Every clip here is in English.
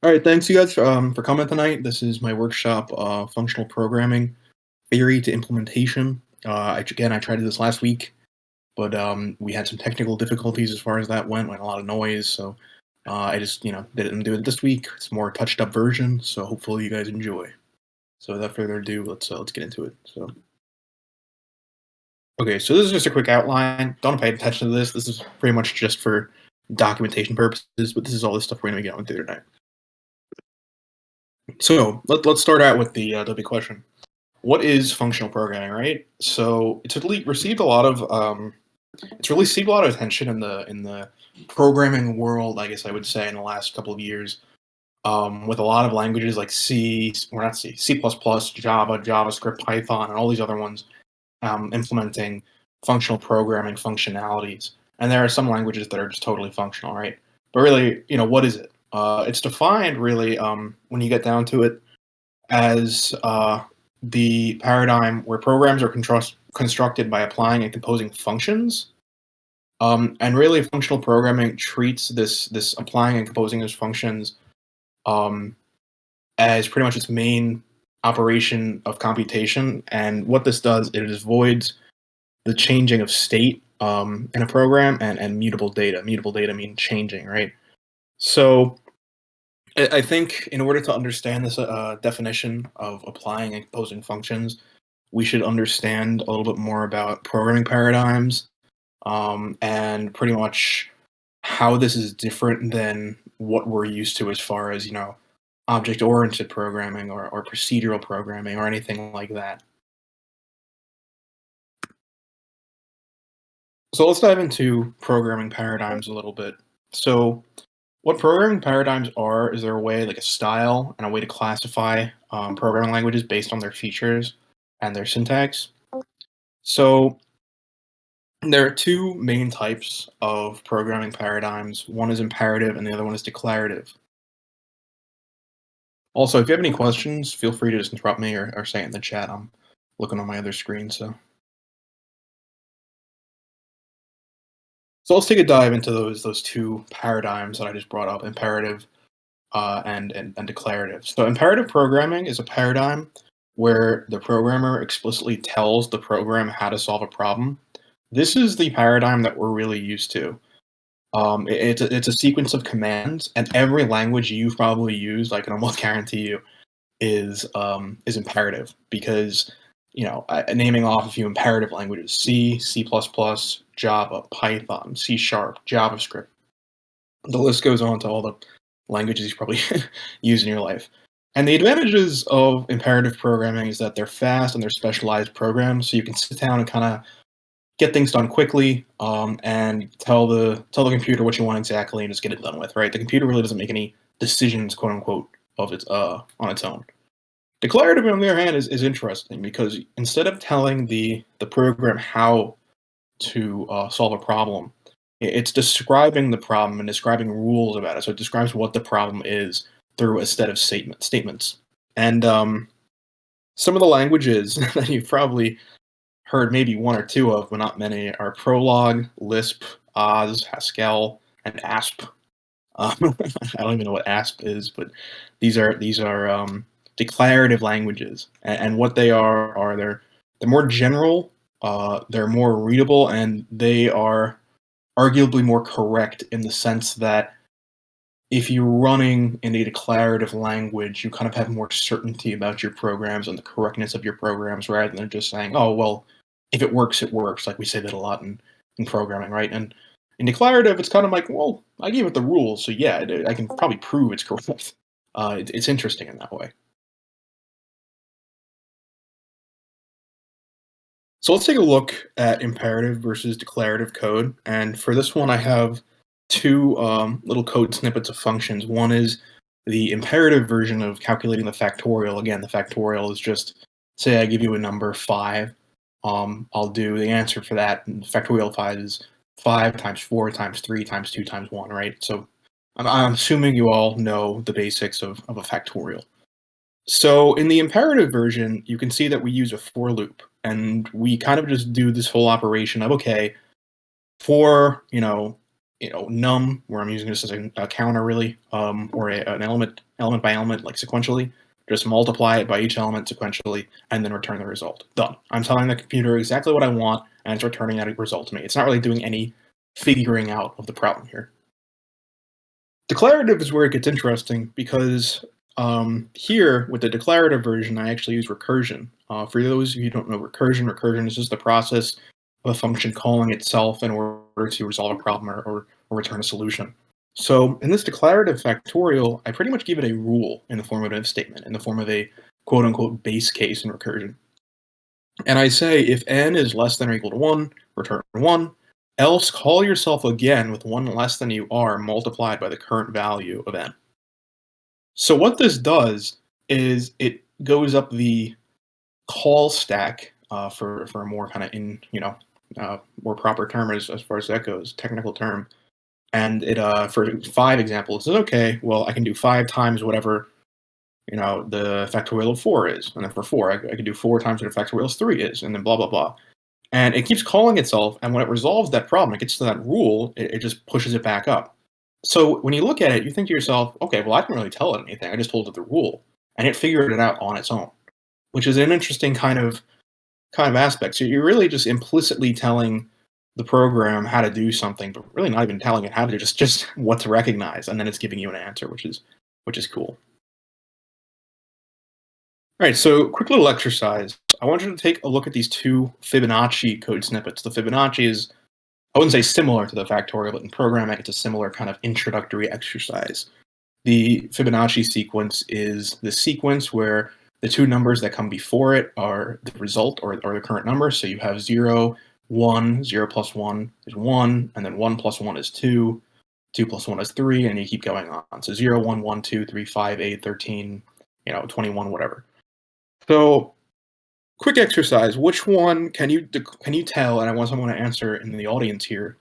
All right, thanks you guys for coming tonight. This is my workshop, functional programming, theory to implementation. Again, I tried to do this last week, but we had some technical difficulties as far as that went, like a lot of noise. So I just didn't do it this week. It's a more touched up version, so hopefully you guys enjoy. So without further ado, let's get into it. So okay, so this is just a quick outline. Don't pay attention to this. This is pretty much just for documentation purposes, but this is all the stuff we're going to be going through tonight. So let's start out with the big question. What is functional programming, right? So it's really received a lot of attention in the programming world, I guess I would say, in the last couple of years, with a lot of languages like C++, Java, JavaScript, Python, and all these other ones implementing functional programming functionalities. And there are some languages that are just totally functional, right? But really, what is it? It's defined really when you get down to it as the paradigm where programs are constructed by applying and composing functions. And really, functional programming treats this applying and composing those functions as pretty much its main operation of computation. And what this does, it avoids the changing of state in a program and mutable data. Mutable data means changing, right? So I think in order to understand this definition of applying and composing functions, we should understand a little bit more about programming paradigms and pretty much how this is different than what we're used to as far as, object-oriented programming or procedural programming or anything like that. So let's dive into programming paradigms a little bit. So what programming paradigms are is they're a way, like a style and a way to classify programming languages based on their features and their syntax. So there are two main types of programming paradigms. One is imperative and the other one is declarative. Also, if you have any questions, feel free to just interrupt me or say it in the chat. I'm looking on my other screen. So let's take a dive into those two paradigms that I just brought up, imperative and declarative. So imperative programming is a paradigm where the programmer explicitly tells the program how to solve a problem. This is the paradigm that we're really used to. It's a sequence of commands, and every language you've probably used, I can almost guarantee you, is imperative because naming off a few imperative languages: C, C++, Java, Python, C#, JavaScript. The list goes on to all the languages you probably use in your life. And the advantages of imperative programming is that they're fast and they're specialized programs, so you can sit down and kind of get things done quickly and tell the computer what you want exactly and just get it done with. Right? The computer really doesn't make any decisions, quote unquote, of its on its own. Declarative, on the other hand, is interesting because instead of telling the program how to solve a problem, it's describing the problem and describing rules about it. So it describes what the problem is through a set of statements. And some of the languages that you've probably heard maybe one or two of, but not many, are Prolog, Lisp, Oz, Haskell, and Asp. I don't even know what Asp is, but these are declarative languages, and what they are they're more general, they're more readable, and they are arguably more correct in the sense that if you're running in a declarative language, you kind of have more certainty about your programs and the correctness of your programs rather than just saying, oh, well, if it works, it works. Like we say that a lot in programming, right? And in declarative, it's kind of like, well, I gave it the rules, so yeah, I can probably prove it's correct. It's interesting in that way. So let's take a look at imperative versus declarative code. And for this one, I have two little code snippets of functions. One is the imperative version of calculating the factorial. Again, the factorial is just, say I give you a number 5. I'll do the answer for that. And factorial of 5 is 5 times 4 times 3 times 2 times 1, right? So I'm assuming you all know the basics of a factorial. So in the imperative version, you can see that we use a for loop, and we kind of just do this whole operation of, okay, for, num, where I'm using this as a counter really, or an element by element, like sequentially. Just multiply it by each element sequentially, and then return the result. Done. I'm telling the computer exactly what I want, and it's returning that result to me. It's not really doing any figuring out of the problem here. Declarative is where it gets interesting because here with the declarative version, I actually use recursion. For those of you who don't know recursion is just the process of a function calling itself in order to resolve a problem or return a solution. So in this declarative factorial, I pretty much give it a rule in the form of an if statement, in the form of a quote unquote base case in recursion. And I say if n is less than or equal to 1, return 1, else call yourself again with 1 less than you are multiplied by the current value of n. So what this does is it goes up the call stack for a more kind of more proper term as far as that goes, technical term. And it for 5 examples, it says, okay, well, I can do 5 times whatever the factorial of 4 is, and then for 4, I can do 4 times what the factorial of 3 is, and then blah blah blah. And it keeps calling itself, and when it resolves that problem, it gets to that rule, it just pushes it back up. So when you look at it, you think to yourself, okay, well, I didn't really tell it anything. I just told it the rule, and it figured it out on its own, which is an interesting kind of aspect. So you're really just implicitly telling the program how to do something, but really not even telling it how to do, just what to recognize, and then it's giving you an answer, which is cool. All right, so quick little exercise. I want you to take a look at these 2 Fibonacci code snippets. The Fibonacci is, I wouldn't say similar to the factorial, but in programming, it's a similar kind of introductory exercise. The Fibonacci sequence is the sequence where the 2 numbers that come before it are the result or the current number. So you have 0, 1, 0 plus 1 is 1, and then 1 plus 1 is 2, 2 plus 1 is 3, and you keep going on. So 0, 1, 1, 2, 3, 5, 8, 13, 21, whatever. So quick exercise. Which one can you tell? And I want someone to answer in the audience here.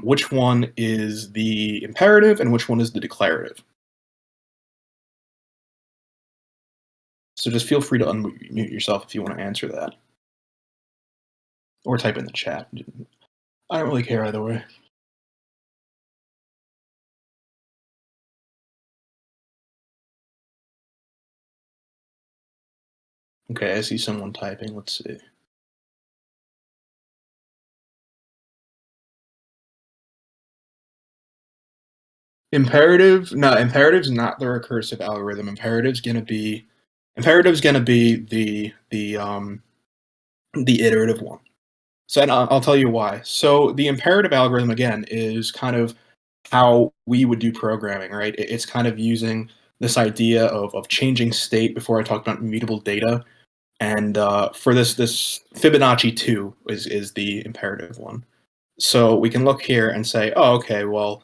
Which one is the imperative and which one is the declarative? So just feel free to unmute yourself if you want to answer that, or type in the chat. I don't really care either way. Okay, I see someone typing. Let's see. Imperative? No, imperative's not the recursive algorithm. Imperative's gonna be the iterative one. So and I'll tell you why. So the imperative algorithm again is kind of how we would do programming, right? It's kind of using this idea of changing state. Before I talked about immutable data, and for this Fibonacci 2 is the imperative one. So we can look here and say, oh, okay, well,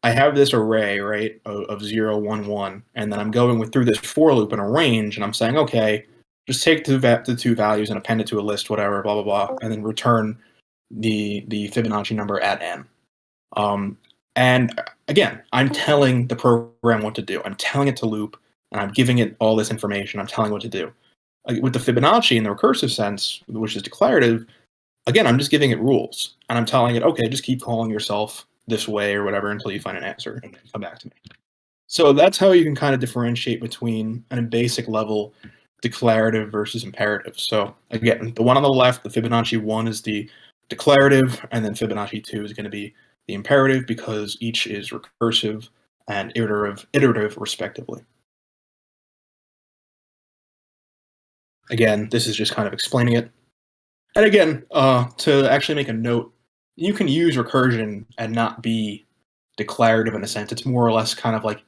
I have this array, right, of 0, 1, 1, and then I'm going through this for loop in a range, and I'm saying, okay, just take the 2 values and append it to a list, whatever, blah, blah, blah, and then return the Fibonacci number at n. And again, I'm telling the program what to do. I'm telling it to loop, and I'm giving it all this information. I'm telling it what to do. With the Fibonacci in the recursive sense, which is declarative, again, I'm just giving it rules, and I'm telling it, okay, just keep calling yourself this way or whatever until you find an answer and come back to me. So that's how you can kind of differentiate between, on a basic level, declarative versus imperative. So again, the one on the left, the Fibonacci 1 is the declarative, and then Fibonacci 2 is going to be the imperative because each is recursive and iterative respectively. Again, this is just kind of explaining it. And again, to actually make a note, you can use recursion and not be declarative in a sense. It's more or less kind of like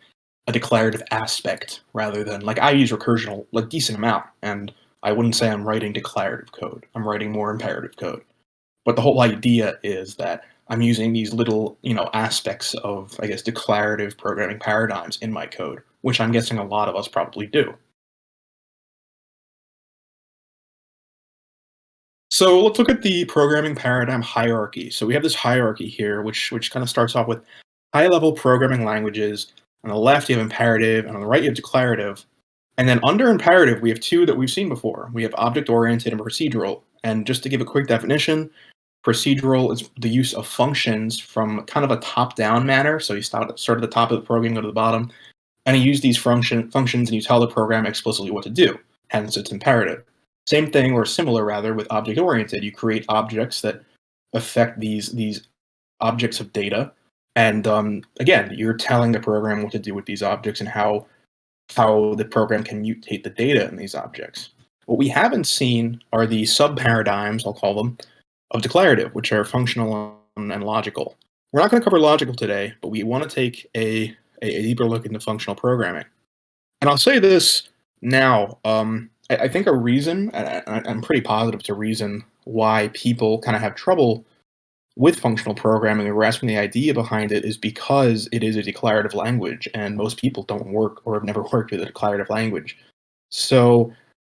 a declarative aspect rather than like I use recursion a decent amount, and I wouldn't say I'm writing declarative code. I'm writing more imperative code. But the whole idea is that I'm using these little, aspects of, I guess, declarative programming paradigms in my code, which I'm guessing a lot of us probably do. So let's look at the programming paradigm hierarchy. So we have this hierarchy here, which kind of starts off with high-level programming languages. On the left, you have imperative, and on the right, you have declarative. And then under imperative, we have 2 that we've seen before. We have object-oriented and procedural. And just to give a quick definition, Procedural is the use of functions from kind of a top-down manner. So you start at the top of the program, go to the bottom, and you use these functions and you tell the program explicitly what to do. Hence, it's imperative. Same thing, or similar rather, with object-oriented. You create objects that affect these objects of data, and again, you're telling the program what to do with these objects and how the program can mutate the data in these objects. What we haven't seen are the sub-paradigms, I'll call them, of declarative, which are functional and logical. We're not going to cover logical today, but we want to take a deeper look into functional programming. And I'll say this now. I think a reason, and I'm pretty positive it's a reason why people kind of have trouble with functional programming and grasping the idea behind it is because it is a declarative language, and most people don't work or have never worked with a declarative language. So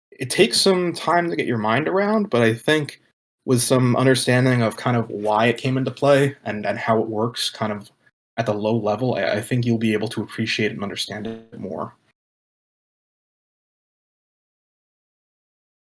it takes some time to get your mind around, but I think with some understanding of kind of why it came into play and how it works kind of at the low level, I think you'll be able to appreciate and understand it more.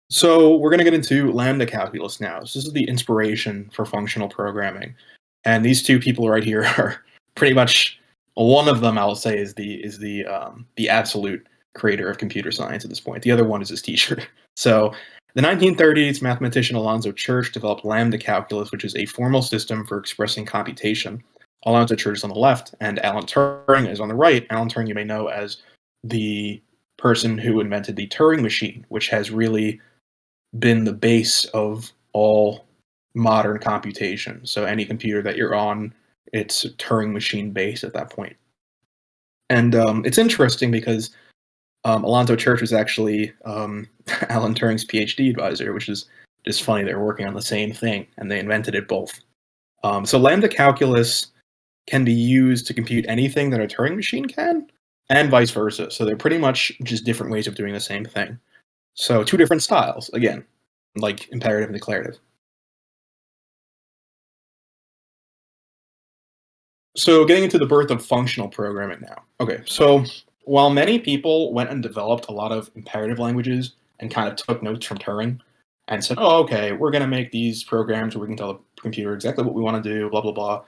So we're going to get into Lambda Calculus now. So this is the inspiration for functional programming, and these two people right here are pretty much one of them. I'll say is the absolute creator of computer science at this point. The other one is his teacher. So the 1930s mathematician Alonzo Church developed Lambda Calculus, which is a formal system for expressing computation. Alonzo Church is on the left, and Alan Turing is on the right. Alan Turing you may know as the person who invented the Turing machine, which has really been the base of all modern computation. So any computer that you're on, it's Turing machine based at that point. And it's interesting because Alonzo Church was actually Alan Turing's PhD advisor, which is just funny. They're working on the same thing, and they invented it both. So lambda calculus can be used to compute anything that a Turing machine can, and vice versa. So they're pretty much just different ways of doing the same thing. So two different styles, again, like imperative and declarative. So getting into the birth of functional programming now. Okay, so while many people went and developed a lot of imperative languages and kind of took notes from Turing and said, "Oh, okay, we're going to make these programs where we can tell the computer exactly what we want to do, blah blah blah.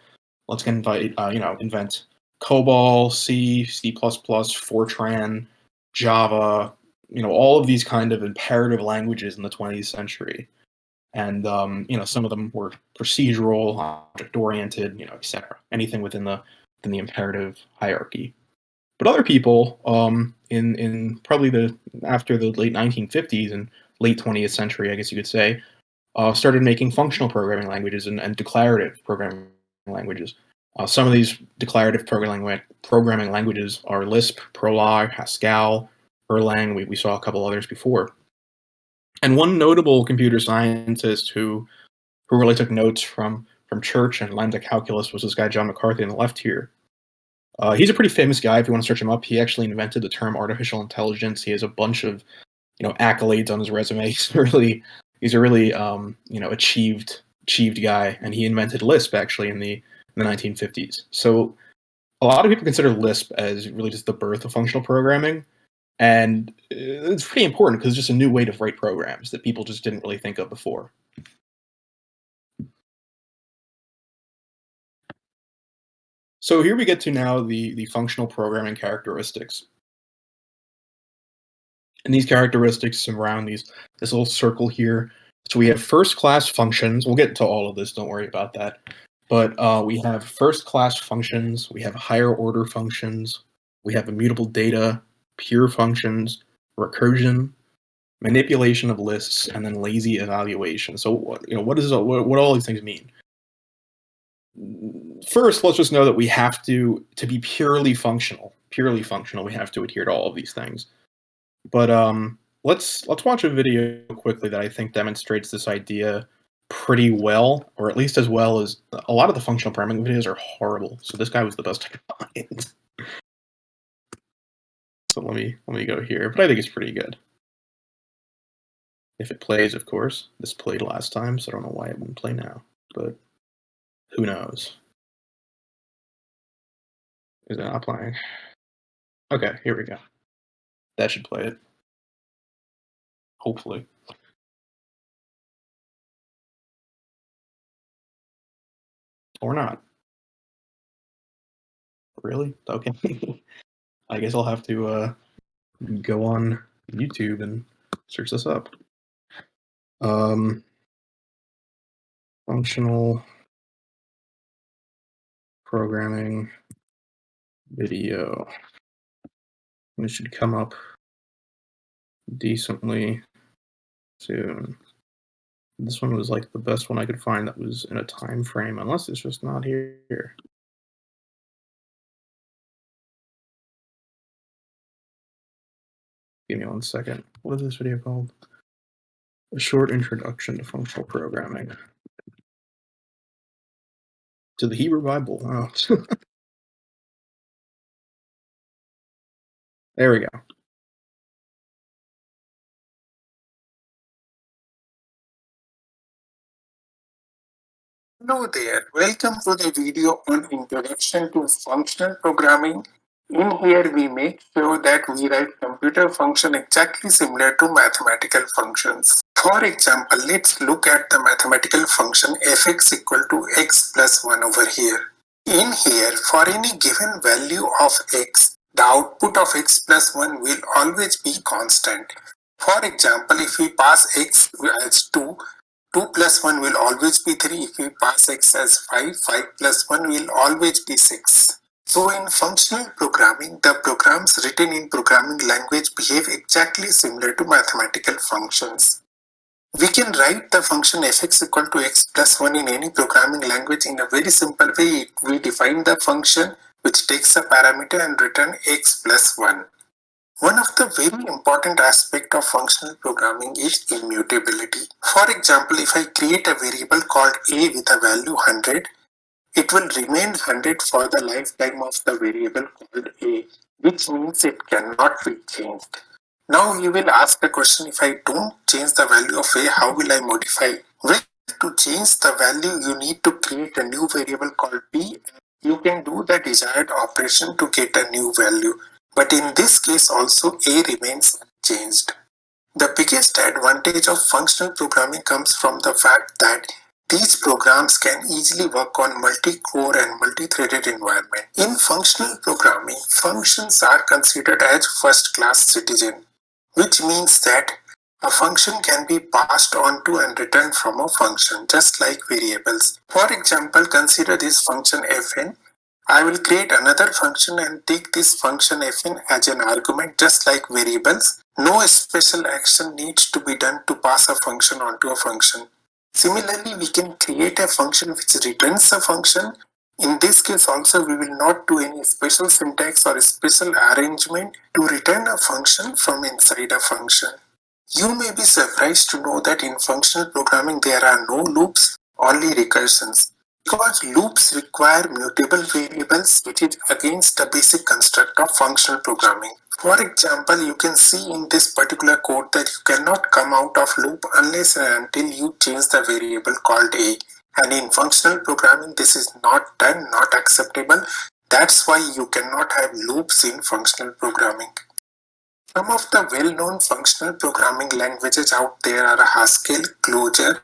Let's get invent COBOL, C, C++, Fortran, Java, all of these kind of imperative languages in the 20th century." And some of them were procedural, object oriented, etc. Anything within the imperative hierarchy. But other people, in probably the after the late 1950s and late 20th century, I guess you could say, started making functional programming languages and declarative programming languages. Some of these declarative programming languages are Lisp, Prolog, Haskell, Erlang. We saw a couple others before. And one notable computer scientist who really took notes from Church and Lambda Calculus was this guy John McCarthy on the left here. He's a pretty famous guy. If you want to search him up, he actually invented the term artificial intelligence. He has a bunch of accolades on his resume. He's a really achieved guy, and he invented Lisp actually in the 1950s. So a lot of people consider Lisp as really just the birth of functional programming, and it's pretty important because it's just a new way to write programs that people just didn't really think of before. So here we get to now the functional programming characteristics. And these characteristics surround this little circle here. So we have first class functions. We'll get to all of this, don't worry about that. But we have first class functions, we have higher order functions, we have immutable data, pure functions, recursion, manipulation of lists, and then lazy evaluation. So what do all these things mean? First, let's just know that we have to be purely functional, we have to adhere to all of these things. But let's watch a video quickly that I think demonstrates this idea pretty well, or at least as well as a lot of the functional programming videos are horrible. So this guy was the best I could find. So let me go here, but I think it's pretty good. If it plays, of course. This played last time, so I don't know why it wouldn't play now, but who knows? Is it not playing? Okay, here we go. That should play it. Hopefully. or not. Really? Okay. I guess I'll have to go on YouTube and search this up. Um, functional programming video. It should come up decently soon. This one was like the best one I could find that was in a time frame, unless it's just not here. Give me 1 second. What is this video called? A short introduction to functional programming. To the Hebrew Bible. Oh. There we go. Hello there, welcome to the video on Introduction to Functional Programming. In here we make sure that we write computer function exactly similar to mathematical functions. For example, let's look at the mathematical function fx equal to x plus 1 over here. In here, for any given value of x, the output of x plus 1 will always be constant. For example, if we pass x as 2, 2 plus 1 will always be 3. If we pass x as 5, 5 plus 1 will always be 6. So in functional programming, the programs written in programming language behave exactly similar to mathematical functions. We can write the function fx equal to x plus 1 in any programming language in a very simple way. We define the function which takes a parameter and return x plus 1. One of the very important aspects of functional programming is immutability. For example, if I create a variable called a with a value 100, it will remain 100 for the lifetime of the variable called a, which means it cannot be changed. Now you will ask the question, if I don't change the value of a, how will I modify? Well, to change the value, you need to create a new variable called b. You can do the desired operation to get a new value. But in this case also a remains unchanged. The biggest advantage of functional programming comes from the fact that these programs can easily work on multi-core and multi-threaded environment. In functional programming, functions are considered as first-class citizens, which means that a function can be passed on to and returned from a function, just like variables. For example, consider this function fn. I will create another function and take this function fn as an argument, just like variables. No special action needs to be done to pass a function onto a function. Similarly, we can create a function which returns a function. In this case also, we will not do any special syntax or special arrangement to return a function from inside a function. You may be surprised to know that in functional programming there are no loops, only recursions. Because loops require mutable variables, which is against the basic construct of functional programming. For example, you can see in this particular code that you cannot come out of loop unless and until you change the variable called a. And in functional programming, this is not done, not acceptable. That's why you cannot have loops in functional programming. Some of the well-known functional programming languages out there are Haskell, Clojure,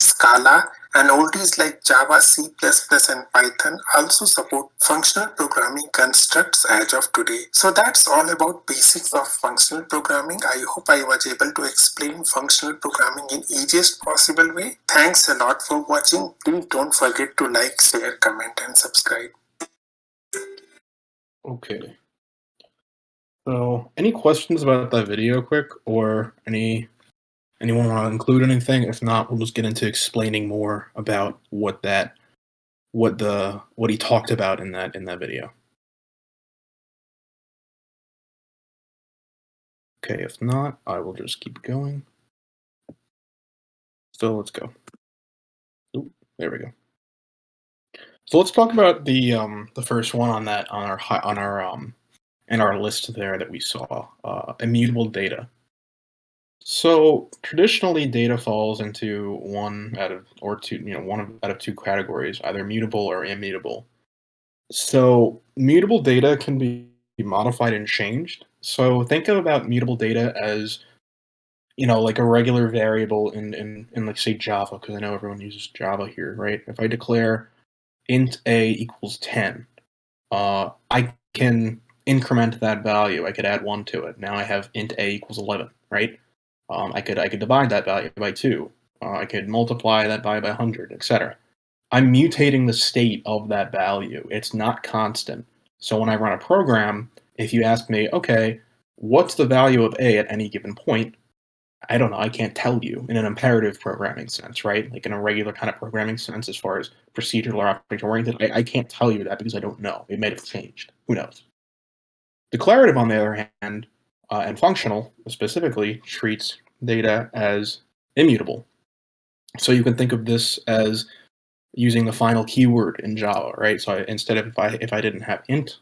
Scala, and oldies like Java, C++, and Python also support functional programming constructs as of today. So that's all about basics of functional programming. I hope I was able to explain functional programming in easiest possible way. Thanks a lot for watching. Please don't forget to like, share, comment, and subscribe. Okay. So, any questions about that video quick, or anyone want to include anything? If not, we'll just get into explaining more about what he talked about in that video. Okay, if not, I will just keep going. So let's go. Oop, there we go. So let's talk about the first one on in our list there that we saw, immutable data. So traditionally, data falls into one out of or two, out of two categories, either mutable or immutable. So mutable data can be modified and changed. So think about mutable data as like a regular variable in like say Java, because I know everyone uses Java here, right? If I declare int a equals 10, I can increment that value. I could add 1 to it. Now I have int a equals 11, right? I could divide that value by 2. I could multiply that value by 100, etc. I'm mutating the state of that value. It's not constant. So when I run a program, if you ask me, okay, what's the value of a at any given point? I don't know. I can't tell you in an imperative programming sense, right? Like in a regular kind of programming sense, as far as procedural or object oriented, I can't tell you that because I don't know. It may have changed. Who knows? Declarative, on the other hand, and functional specifically, treats data as immutable. So you can think of this as using the final keyword in Java, right? So instead of if I didn't have int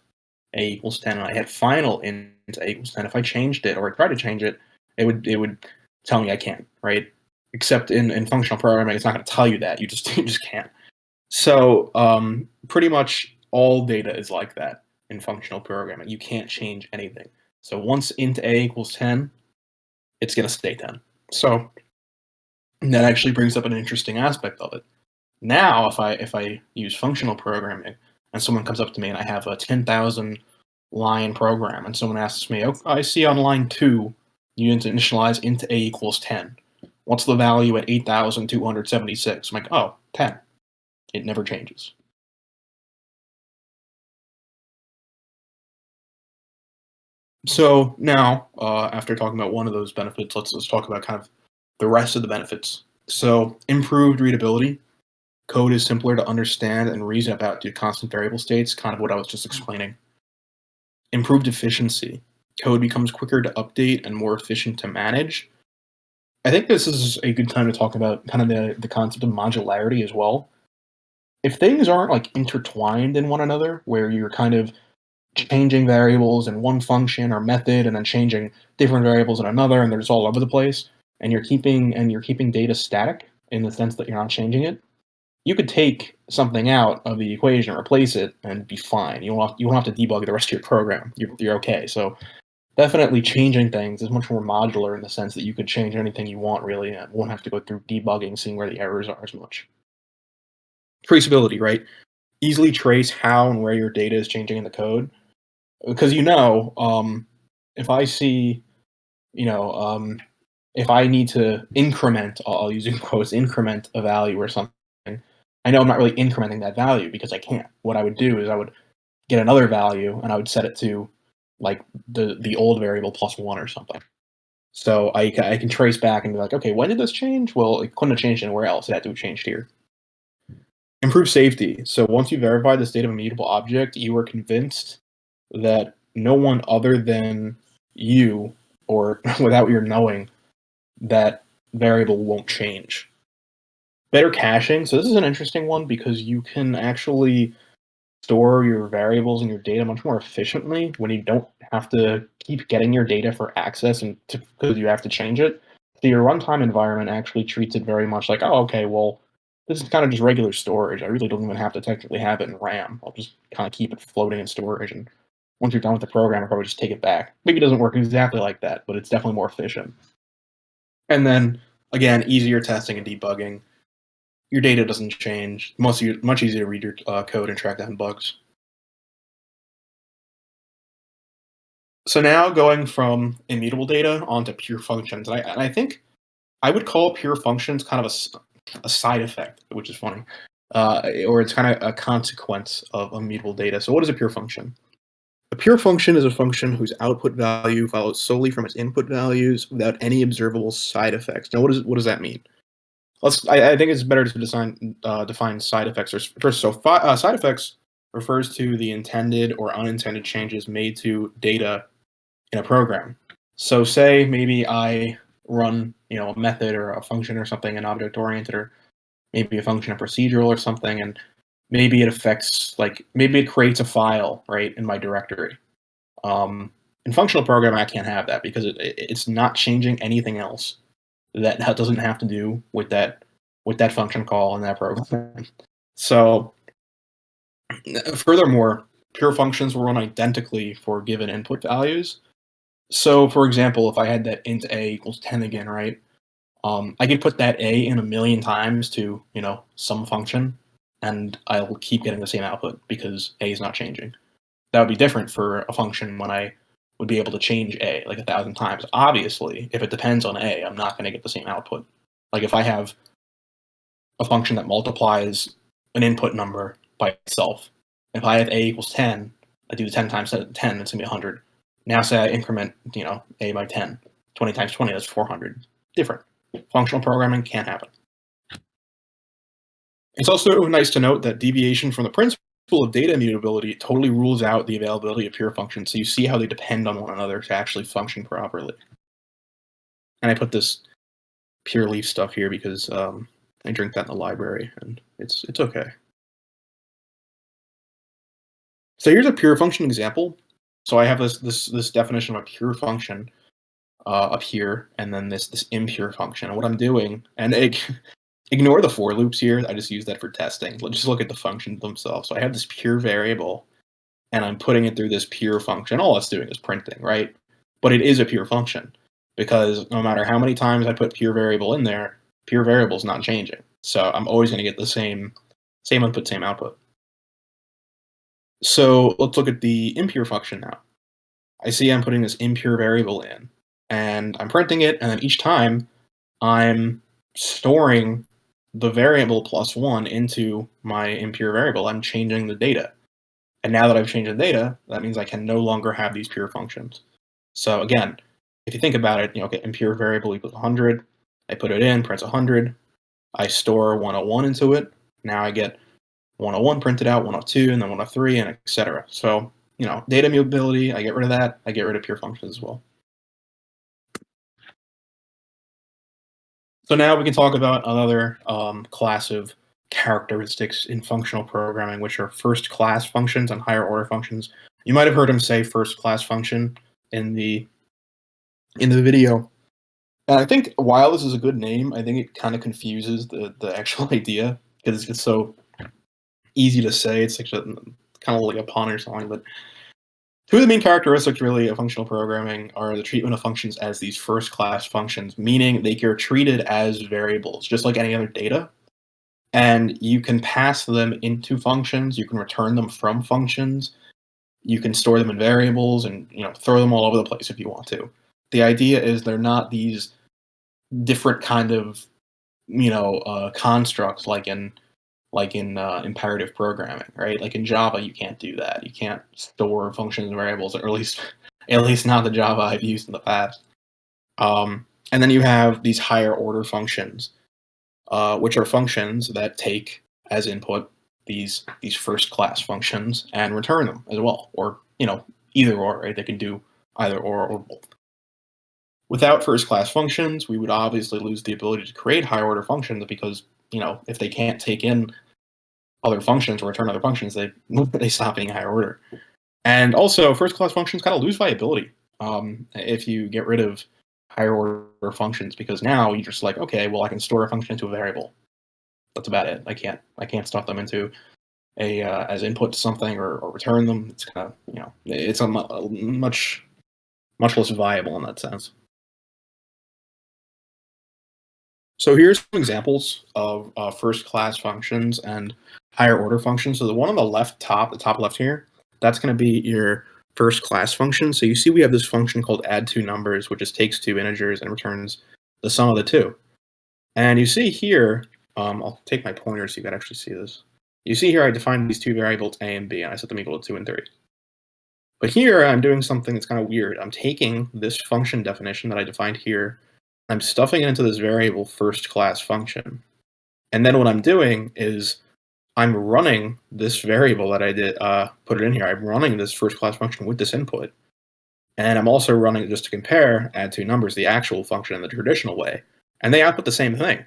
a equals 10 and I had final int a equals 10, if I changed it or I tried to change it, it would tell me I can't, right? Except in functional programming, it's not going to tell you that. You just can't. So pretty much all data is like that in functional programming. You can't change anything. So once int a equals 10, it's going to stay 10. So that actually brings up an interesting aspect of it. Now, if I use functional programming and someone comes up to me and I have a 10,000 line program and someone asks me, oh, I see on line 2 you initialize int a equals 10. What's the value at 8,276? I'm like, oh, 10. It never changes. So now, after talking about one of those benefits, let's talk about kind of the rest of the benefits. So improved readability. Code is simpler to understand and reason about due to constant variable states, kind of what I was just explaining. Improved efficiency. Code becomes quicker to update and more efficient to manage. I think this is a good time to talk about kind of the concept of modularity as well. If things aren't like intertwined in one another, where you're kind of changing variables in one function or method and then changing different variables in another and they're just all over the place, and you're keeping data static in the sense that you're not changing it, you could take something out of the equation, replace it, and be fine. You won't have to debug the rest of your program. You're okay. So definitely changing things is much more modular in the sense that you could change anything you want really and won't have to go through debugging, seeing where the errors are as much. Traceability, right? Easily trace how and where your data is changing in the code. Because if I see, you know, if I need to increment, I'll use in quotes, increment a value or something, I know I'm not really incrementing that value because I can't. What I would do is I would get another value and I would set it to like the old variable plus 1 or something. So I can trace back and be like, okay, when did this change? Well, it couldn't have changed anywhere else. It had to have changed here. Improve safety. So once you verify the state of a mutable object, you are convinced that no one other than you, or without your knowing, that variable won't change. Better caching. So this is an interesting one because you can actually store your variables and your data much more efficiently when you don't have to keep getting your data for access and because you have to change it. So your runtime environment actually treats it very much like, oh, okay, well, this is kind of just regular storage. I really don't even have to technically have it in RAM. I'll just kind of keep it floating in storage, and once you're done with the program, I'll probably just take it back. Maybe it doesn't work exactly like that, but it's definitely more efficient. And then, again, easier testing and debugging. Your data doesn't change. Much easier to read your code and track down bugs. So now going from immutable data onto pure functions, and I think I would call pure functions kind of a side effect, which is funny, or it's kind of a consequence of immutable data. So what is a pure function? A pure function is a function whose output value follows solely from its input values without any observable side effects. Now, what does that mean? I think it's better to define side effects first. So side effects refers to the intended or unintended changes made to data in a program. So say maybe I run a method or a function or something, an object oriented, or maybe a function, a procedural or something, and maybe it affects, like, maybe it creates a file right in my directory. In functional programming, I can't have that because it's not changing anything else that doesn't have to do with that function call in that program. So furthermore, pure functions will run identically for given input values. So for example, if I had that int a equals 10 again, right? I could put that a in a million times to some function, and I'll keep getting the same output because a is not changing. That would be different for a function when I would be able to change a like 1,000 times. Obviously, if it depends on a, I'm not going to get the same output. Like if I have a function that multiplies an input number by itself, if I have a equals 10, I do the 10 times 10, it's going to be 100. Now say I increment, a by 10. 20 times 20, that's 400. Different. Functional programming can't happen. It's also nice to note that deviation from the principle of data immutability totally rules out the availability of pure functions, so you see how they depend on one another to actually function properly. And I put this pure leaf stuff here because I drink that in the library, and it's okay. So here's a pure function example. So I have this definition of a pure function up here, and then this impure function. And what I'm doing, and ignore the for loops here. I just use that for testing. Let's just look at the functions themselves. So I have this pure variable, and I'm putting it through this pure function. All it's doing is printing, right? But it is a pure function because no matter how many times I put pure variable in there, pure variable is not changing. So I'm always going to get the same input, same output. So let's look at the impure function now. I see I'm putting this impure variable in, and I'm printing it, and then each time I'm storing the variable +1 into my impure variable. I'm changing the data. And now that I've changed the data, that means I can no longer have these pure functions. So again, if you think about it, okay, impure variable equals 100. I put it in, prints 100. I store 101 into it. Now I get 101 printed out, 102, and then 103, and etc. So, data immutability, I get rid of that. I get rid of pure functions as well. So now we can talk about another class of characteristics in functional programming, which are first-class functions and higher-order functions. You might have heard him say first-class function in the video. And I think while this is a good name, I think it kind of confuses the actual idea because it's so easy to say. It's like kind of like a pun or something. But two of the main characteristics, really, of functional programming are the treatment of functions as these first-class functions, meaning they are treated as variables, just like any other data. And you can pass them into functions. You can return them from functions. You can store them in variables and throw them all over the place if you want to. The idea is they're not these different kind of constructs like in imperative programming, right? Like in Java, you can't do that. You can't store functions and variables, or at least not the Java I've used in the past. And then you have these higher order functions, which are functions that take as input these first class functions and return them as well, or either or, right? They can do either or both. Without first class functions, we would obviously lose the ability to create higher order functions because if they can't take in other functions or return other functions, they stop being higher order. And also, first class functions kind of lose viability if you get rid of higher order functions, because now you're just like, okay, well, I can store a function into a variable. That's about it. I can't stuff them into a as input to something or return them. It's kind of it's a much less viable in that sense. So here's some examples of first-class functions and higher-order functions. So the one on the top left here, that's going to be your first-class function. So you see we have this function called add two numbers, which just takes two integers and returns the sum of the two. And you see here, I'll take my pointer so you can actually see this. You see here I define these two variables a and b, and I set them equal to 2 and 3. But here I'm doing something that's kind of weird. I'm taking this function definition that I defined here, I'm stuffing it into this variable first class function. And then what I'm doing is I'm running this variable that I did put it in here. I'm running this first class function with this input. And I'm also running it just to compare add two numbers, the actual function in the traditional way. And they output the same thing.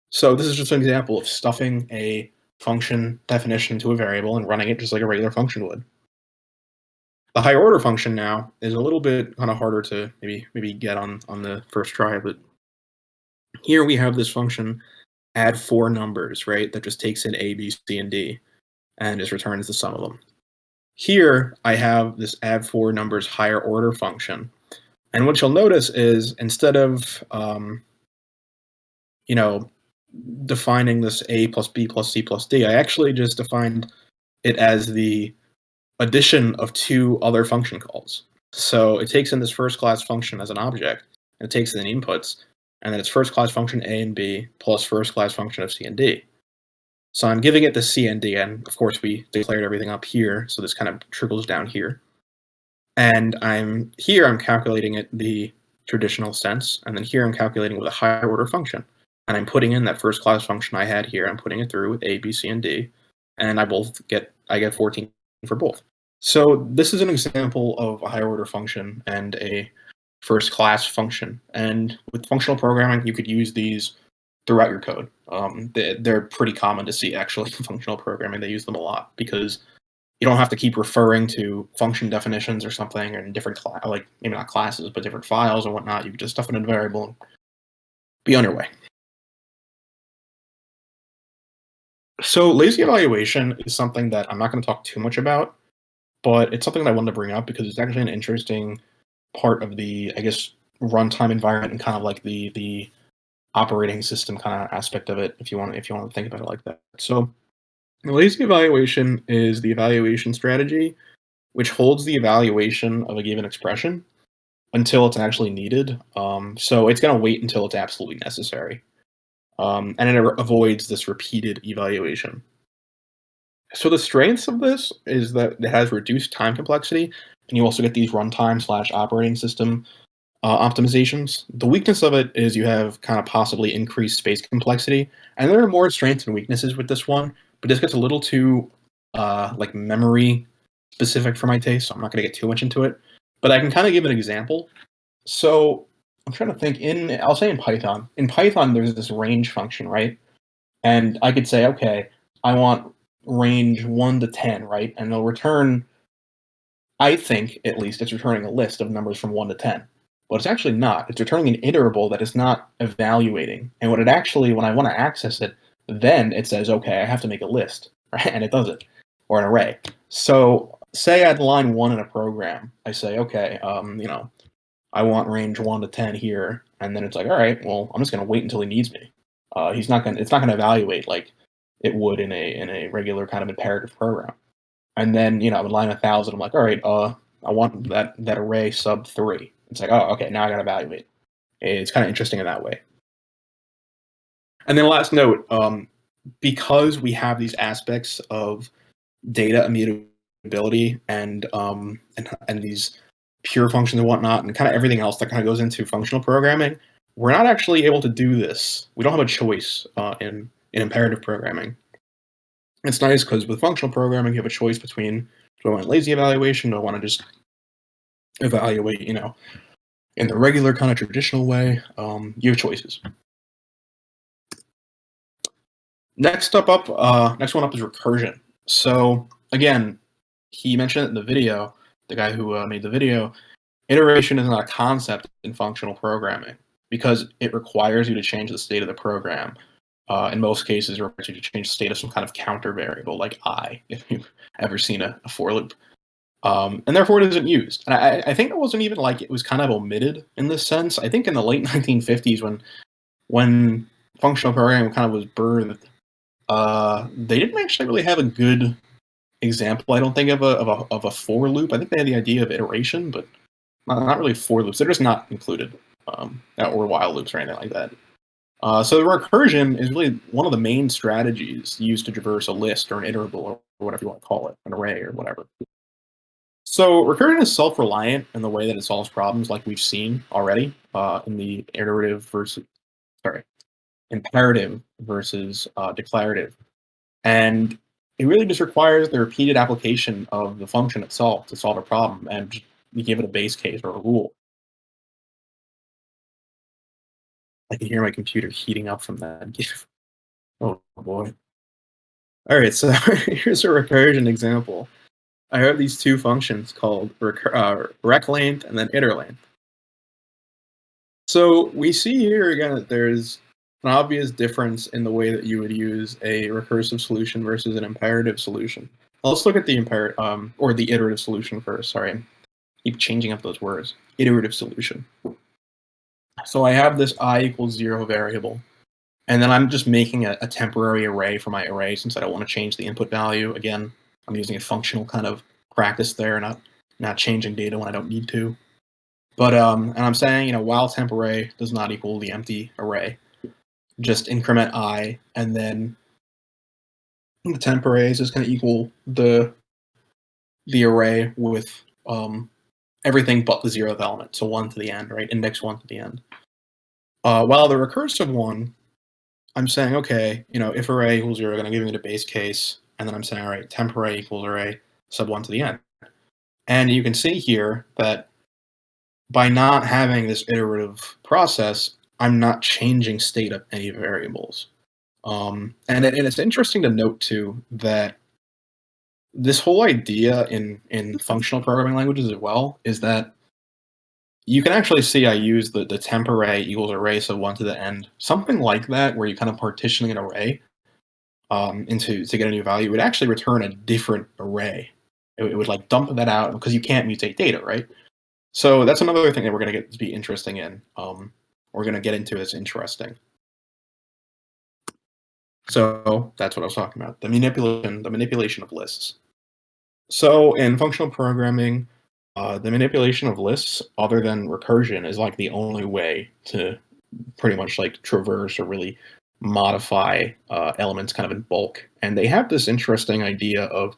So this is just an example of stuffing a function definition into a variable and running it just like a regular function would. The higher order function now is a little bit kind of harder to maybe get on the first try, but here we have this function add four numbers, right? That just takes in a, b, c, and d and just returns the sum of them. Here I have this add four numbers higher order function. And what you'll notice is instead of defining this a plus b plus c plus d. I actually just defined it as the addition of two other function calls. So it takes in this first class function as an object, and it takes in inputs, and then it's first class function a and b plus first class function of c and d. So I'm giving it the c and d, and of course we declared everything up here, so this kind of trickles down here. And I'm calculating it the traditional sense, and then here I'm calculating with a higher order function. And I'm putting in that first class function I had here, I'm putting it through with a, b, c, and d, and I get 14 for both. So this is an example of a higher order function and a first class function. And with functional programming, you could use these throughout your code. They're pretty common to see actually in functional programming. They use them a lot because you don't have to keep referring to function definitions or something, or in different like maybe not classes, but different files or whatnot. You can just stuff it in a variable and be on your way. So lazy evaluation is something that I'm not going to talk too much about, but it's something that I wanted to bring up because it's actually an interesting part of the, I guess, runtime environment and kind of like the operating system kind of aspect of it, if you want to think about it like that. So the lazy evaluation is the evaluation strategy which holds the evaluation of a given expression until it's actually needed. So it's going to wait until it's absolutely necessary. And it avoids this repeated evaluation. So the strengths of this is that it has reduced time complexity, and you also get these runtime/operating system optimizations. The weakness of it is you have kind of possibly increased space complexity, and there are more strengths and weaknesses with this one, but this gets a little too like memory specific for my taste, so I'm not going to get too much into it. But I can kind of give an example. So I'm trying to think. I'll say in Python. In Python, there's this range function, right? And I could say, okay, I want range 1 to 10, right? And it'll return, I think at least, it's returning a list of numbers from 1 to 10. But it's actually not. It's returning an iterable that is not evaluating. And when I want to access it, then it says, okay, I have to make a list, right? And it does it, or an array. So say at line 1 in a program, I say, okay, I want range 1 to 10 here, and then it's like, all right, well, I'm just going to wait until he needs me. It's not going to evaluate like it would in a regular kind of imperative program. And then, in line 1,000, I'm like, all right, I want that array sub 3. It's like, oh, okay, now I got to evaluate. It's kind of interesting in that way. And then last note, because we have these aspects of data immutability and these pure functions and whatnot, and kind of everything else that kind of goes into functional programming, we're not actually able to do this. We don't have a choice in imperative programming. It's nice because with functional programming, you have a choice between, do I want lazy evaluation? Do I want to just evaluate, in the regular kind of traditional way? You have choices. Next one up is recursion. So again, he mentioned it in the video, the guy who made the video, iteration is not a concept in functional programming because it requires you to change the state of the program. In most cases, it requires you to change the state of some kind of counter variable like I, if you've ever seen a for loop. And therefore it isn't used. And I think it wasn't even like it was kind of omitted in this sense. I think in the late 1950s when functional programming kind of was birthed, they didn't actually really have a good example, I don't think, of a for loop. I think they had the idea of iteration, but not really for loops. They're just not included, or while loops or anything like that. So the recursion is really one of the main strategies used to traverse a list or an iterable or whatever you want to call it, an array or whatever. So recursion is self-reliant in the way that it solves problems like we've seen already in the imperative versus declarative. And it really just requires the repeated application of the function itself to solve a problem, and you give it a base case or a rule. I can hear my computer heating up from that GIF. Oh boy. All right, so here's a recursion example. I have these two functions called reclength and then iterlength. So we see here again that there's an obvious difference in the way that you would use a recursive solution versus an imperative solution. Let's look at the or the iterative solution first. Sorry, I keep changing up those words. Iterative solution. So I have this I equals 0 variable, And then I'm just making a temporary array for my array since I don't want to change the input value. Again, I'm using a functional kind of practice there, not changing data when I don't need to. But and I'm saying, while temp array does not equal the empty array, just increment I, and then the temp array is just going to equal the array with everything but the 0th element, so 1 to the end, right? Index 1 to the end. While the recursive one, I'm saying, okay, if array equals 0, I'm going to give me the base case, and then I'm saying, all right, temp array equals array sub 1 to the end. And you can see here that by not having this iterative process, I'm not changing state of any variables. And it's interesting to note, too, that this whole idea in functional programming languages as well is that you can actually see I use the temp array equals array sub 1 to the end, something like that, where you kind of partitioning an array to get a new value. It would actually return a different array. It would like dump that out because you can't mutate data, right? So that's another thing that we're going to get to be interesting in. We're going to get into as interesting. So that's what I was talking about, the manipulation of lists. So in functional programming, the manipulation of lists, other than recursion, is like the only way to pretty much like traverse or really modify elements kind of in bulk. And they have this interesting idea of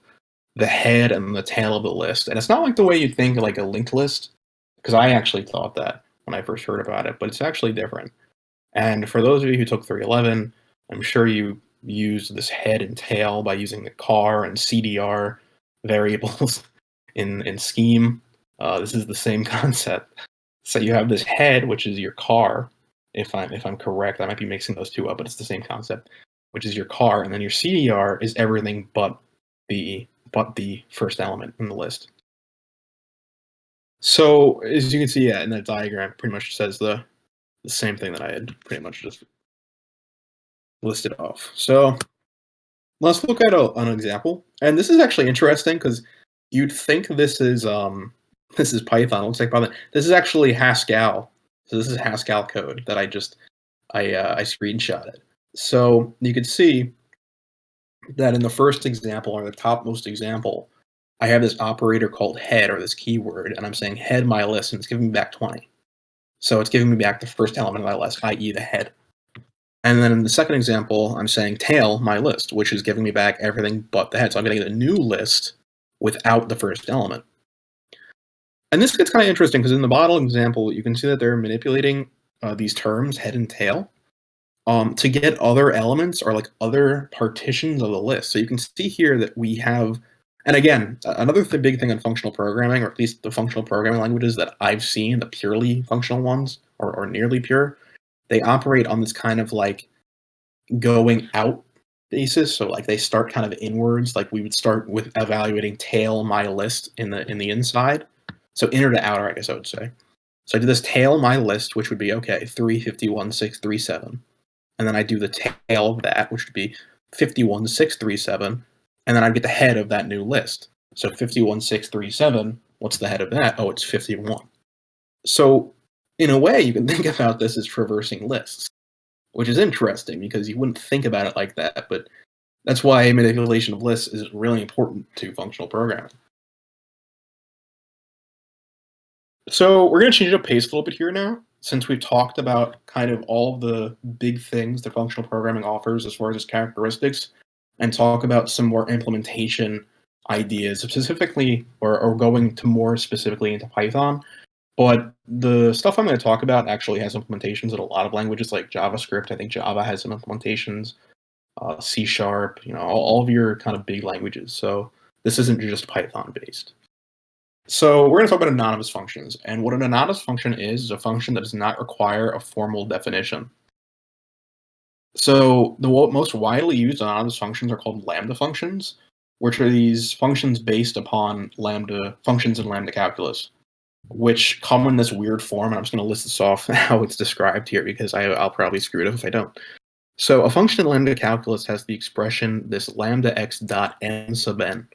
the head and the tail of the list. And it's not like the way you think like a linked list, because I actually thought that when I first heard about it, but it's actually different. And for those of you who took 311, I'm sure you used this head and tail by using the car and CDR variables in Scheme. This is the same concept. So you have this head, which is your car. If I'm correct, I might be mixing those two up, but it's the same concept, which is your car, and then your CDR is everything but the first element in the list. So as you can see, in that diagram, pretty much says the same thing that I had pretty much just listed off. So let's look at an example, and this is actually interesting because you'd think this is Python. It looks like Python. This is actually Haskell. So this is Haskell code that I screenshotted. So you could see that in the first example, or the topmost example, I have this operator called head, or this keyword, and I'm saying head my list, and it's giving me back 20. So it's giving me back the first element of my list, i.e. the head. And then in the second example, I'm saying tail my list, which is giving me back everything but the head. So I'm getting a new list without the first element. And this gets kind of interesting because in the bottom example, you can see that they're manipulating these terms, head and tail, to get other elements or like other partitions of the list. So you can see here that we have, and again, another big thing in functional programming, or at least the functional programming languages that I've seen, the purely functional ones, or nearly pure, they operate on this kind of like going out basis. So like they start kind of inwards. Like we would start with evaluating tail my list in the inside. So inner to outer, I guess I would say. So I do this tail my list, which would be, okay, 351,637. And then I do the tail of that, which would be 51,637. And then I get the head of that new list. So 51,637, what's the head of that? Oh, it's 51. So in a way, you can think about this as traversing lists, which is interesting because you wouldn't think about it like that. But that's why manipulation of lists is really important to functional programming. So we're going to change up pace a little bit here now, since we've talked about kind of all the big things that functional programming offers as far as its characteristics, and talk about some more implementation ideas, specifically, or going to more specifically into Python. But the stuff I'm going to talk about actually has implementations in a lot of languages like JavaScript. I think Java has some implementations, C#, all of your kind of big languages. So this isn't just Python based. So we're going to talk about anonymous functions. And what an anonymous function is a function that does not require a formal definition. So the most widely used anonymous functions are called Lambda functions, which are these functions based upon Lambda functions in Lambda Calculus, which come in this weird form. And I'm just going to list this off how it's described here because I'll probably screw it up if I don't. So a function in Lambda Calculus has the expression this lambda x dot n sub n,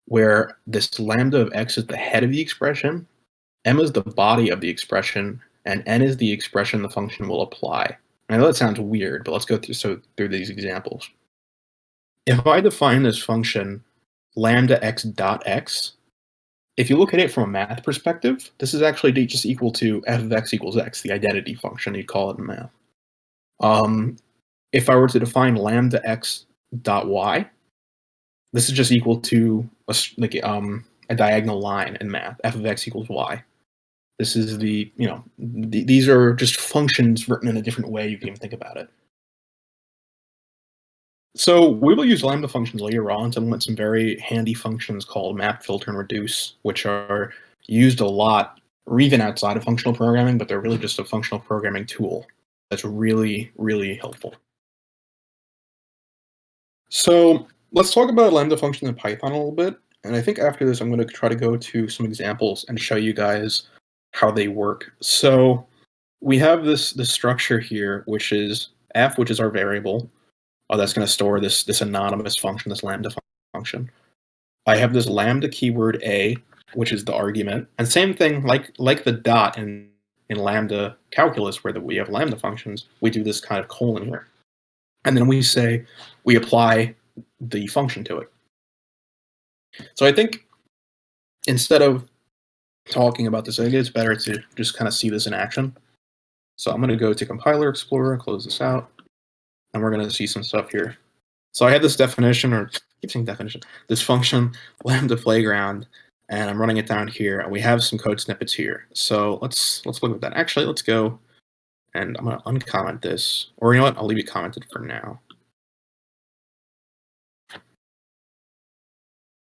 where this lambda of x is the head of the expression, m is the body of the expression, and n is the expression the function will apply. I know that sounds weird, but let's go through these examples. If I define this function lambda x dot x, if you look at it from a math perspective, this is actually just equal to f of x equals x, the identity function you'd call it in math. If I were to define lambda x dot y, this is just equal to a diagonal line in math, f of x equals y. This is these are just functions written in a different way you can even think about it. So we will use lambda functions later on to implement some very handy functions called map, filter, and reduce, which are used a lot, or even outside of functional programming, but they're really just a functional programming tool that's really, really helpful. So let's talk about lambda functions in Python a little bit. And I think after this, I'm going to try to go to some examples and show you guys how they work. So we have this structure here, which is f, which is our variable. That's going to store this anonymous function, this lambda function. I have this lambda keyword a, which is the argument, and same thing like the dot in lambda calculus, where we have lambda functions. We do this kind of colon here, and then we apply the function to it. So I think instead of talking about this, I think it's better to just kind of see this in action. So I'm going to go to Compiler Explorer, close this out, and we're going to see some stuff here. So I have this definition, or I keep saying definition, this function, lambda playground, and I'm running it down here, and we have some code snippets here. So let's look at that. Actually, let's go, and I'm going to uncomment this, or you know what? I'll leave it commented for now.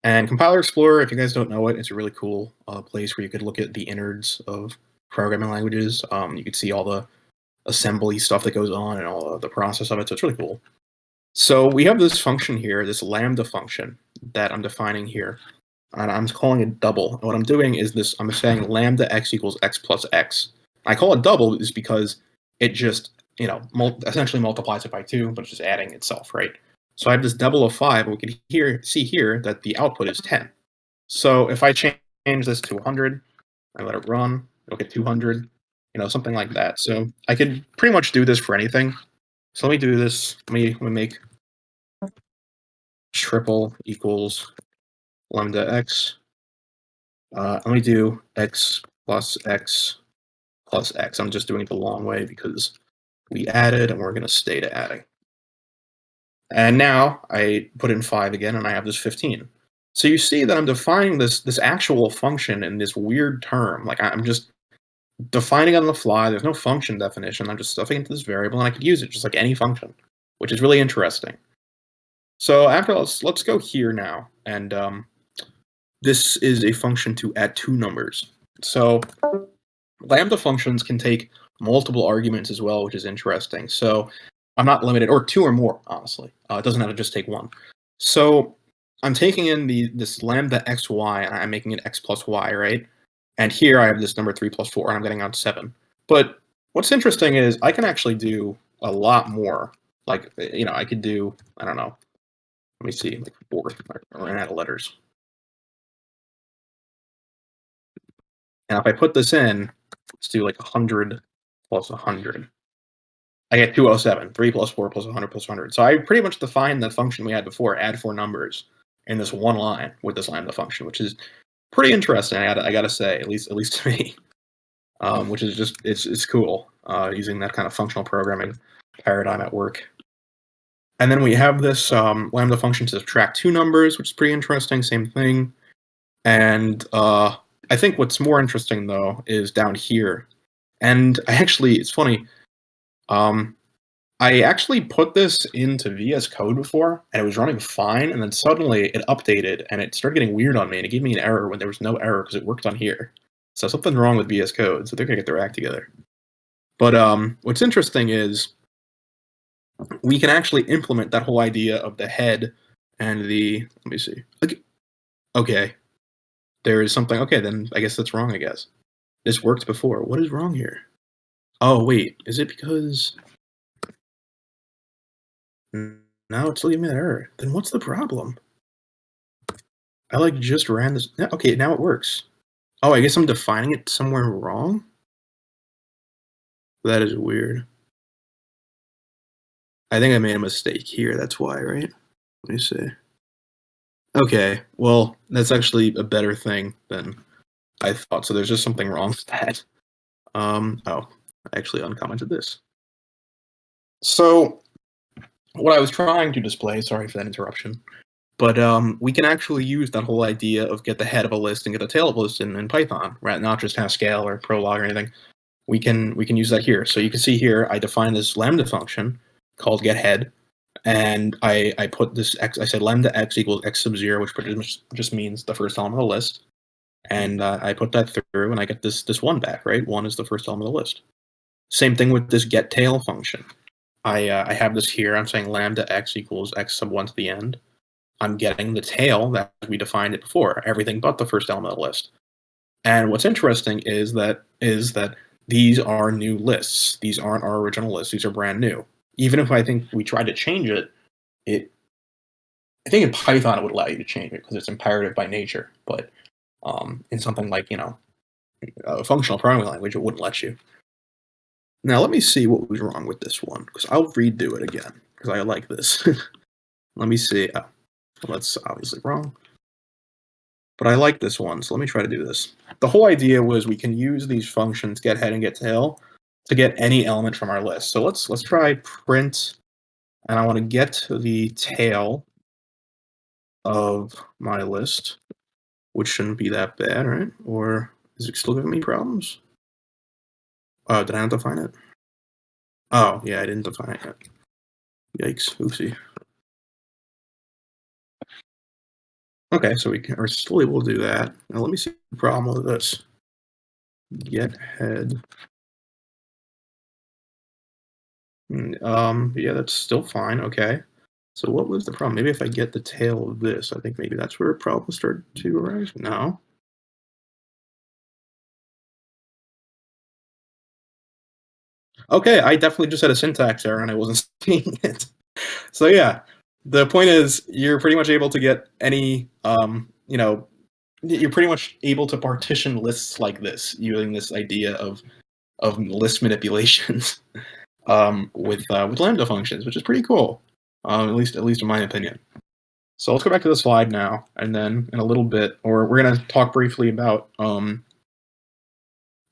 And Compiler Explorer, if you guys don't know it, it's a really cool place where you could look at the innards of programming languages. You could see all the assembly stuff that goes on and all the process of it, so it's really cool. So we have this function here, this lambda function that I'm defining here, and I'm calling it double. And what I'm doing is this, I'm saying lambda x equals x plus x. I call it double is because it just, essentially multiplies it by 2, but it's just adding itself, right? So I have this double of 5, and we can see here that the output is 10. So if I change this to 100, I let it run, it'll get 200, something like that. So I could pretty much do this for anything. So let me do this. Let me make triple equals lambda x. Let me do x plus x plus x. I'm just doing it the long way because we added and we're going to stay to adding. And now I put in 5 again and I have this 15. So you see that I'm defining this actual function in this weird term. Like I'm just defining it on the fly. There's no function definition. I'm just stuffing it into this variable, and I could use it just like any function, which is really interesting. So let's go here now, and this is a function to add 2 numbers. So lambda functions can take multiple arguments as well, which is interesting. So I'm not limited, or 2 or more, honestly. It doesn't have to just take 1. So I'm taking in this lambda xy, and I'm making it x plus y, right? And here I have this number 3 plus 4, and I'm getting out 7. But what's interesting is I can actually do a lot more. Like, I could do, I don't know. Let me see, like 4, or out of letters. And if I put this in, let's do like 100 plus 100. I get 207, 3 plus 4 plus 100 plus 100. So I pretty much defined the function we had before, add 4 numbers, in this one line with this lambda function, which is pretty interesting. I gotta say, at least to me, which is just it's cool using that kind of functional programming paradigm at work. And then we have this lambda function to subtract 2 numbers, which is pretty interesting. Same thing. And I think what's more interesting though is down here. And it's funny. I actually put this into VS Code before, and it was running fine, and then suddenly it updated, and it started getting weird on me, and it gave me an error when there was no error because it worked on here. So something's wrong with VS Code, so they're going to get their act together. But what's interesting is we can actually implement that whole idea of the head and the, let me see. Okay, there is something, okay, then I guess that's wrong, I guess. This worked before. What is wrong here? Oh, wait, is it because... Now it's leaving me an error. Then what's the problem? I just ran this. Okay, now it works. Oh, I guess I'm defining it somewhere wrong? That is weird. I think I made a mistake here. That's why, right? Let me see. Okay, well, that's actually a better thing than I thought. So there's just something wrong with that. Oh, I actually uncommented this. So what I was trying to display, sorry for that interruption, but we can actually use that whole idea of get the head of a list and get the tail of a list in Python, right? Not just Haskell or Prolog or anything. We can use that here. So you can see here, I define this Lambda function called getHead, and I put this x. I said lambda x equals x sub 0, which just means the first element of the list, and I put that through, and I get this 1 back, right? 1 is the first element of the list. Same thing with this getTail function. I have this here. I'm saying lambda x equals x sub 1 to the end. I'm getting the tail that we defined it before, everything but the first element of the list. And what's interesting is that these are new lists. These aren't our original lists. These are brand new. Even if I think we tried to change it, I think in Python it would allow you to change it because it's imperative by nature. But in something like a functional programming language, it wouldn't let you. Now let me see what was wrong with this one because I'll redo it again because I like this. Let me see. Oh, well, that's obviously wrong. But I like this one, so let me try to do this. The whole idea was we can use these functions getHead and getTail to get any element from our list. So let's try print, and I want to get the tail of my list, which shouldn't be that bad, right? Or is it still giving me problems? Oh, did I not define it? Oh, yeah, I didn't define it yet. Yikes, oopsie. Okay, so we are still able to do that. Now let me see the problem with this. GetHead. Yeah, that's still fine. Okay. So what was the problem? Maybe if I get the tail of this, I think maybe that's where problems start to arise. No. Okay, I definitely just had a syntax error and I wasn't seeing it. So yeah, the point is you're pretty much able to get any, you're pretty much able to partition lists like this using this idea of list manipulations with Lambda functions, which is pretty cool, at least in my opinion. So let's go back to the slide now, and then in a little bit, or we're going to talk briefly about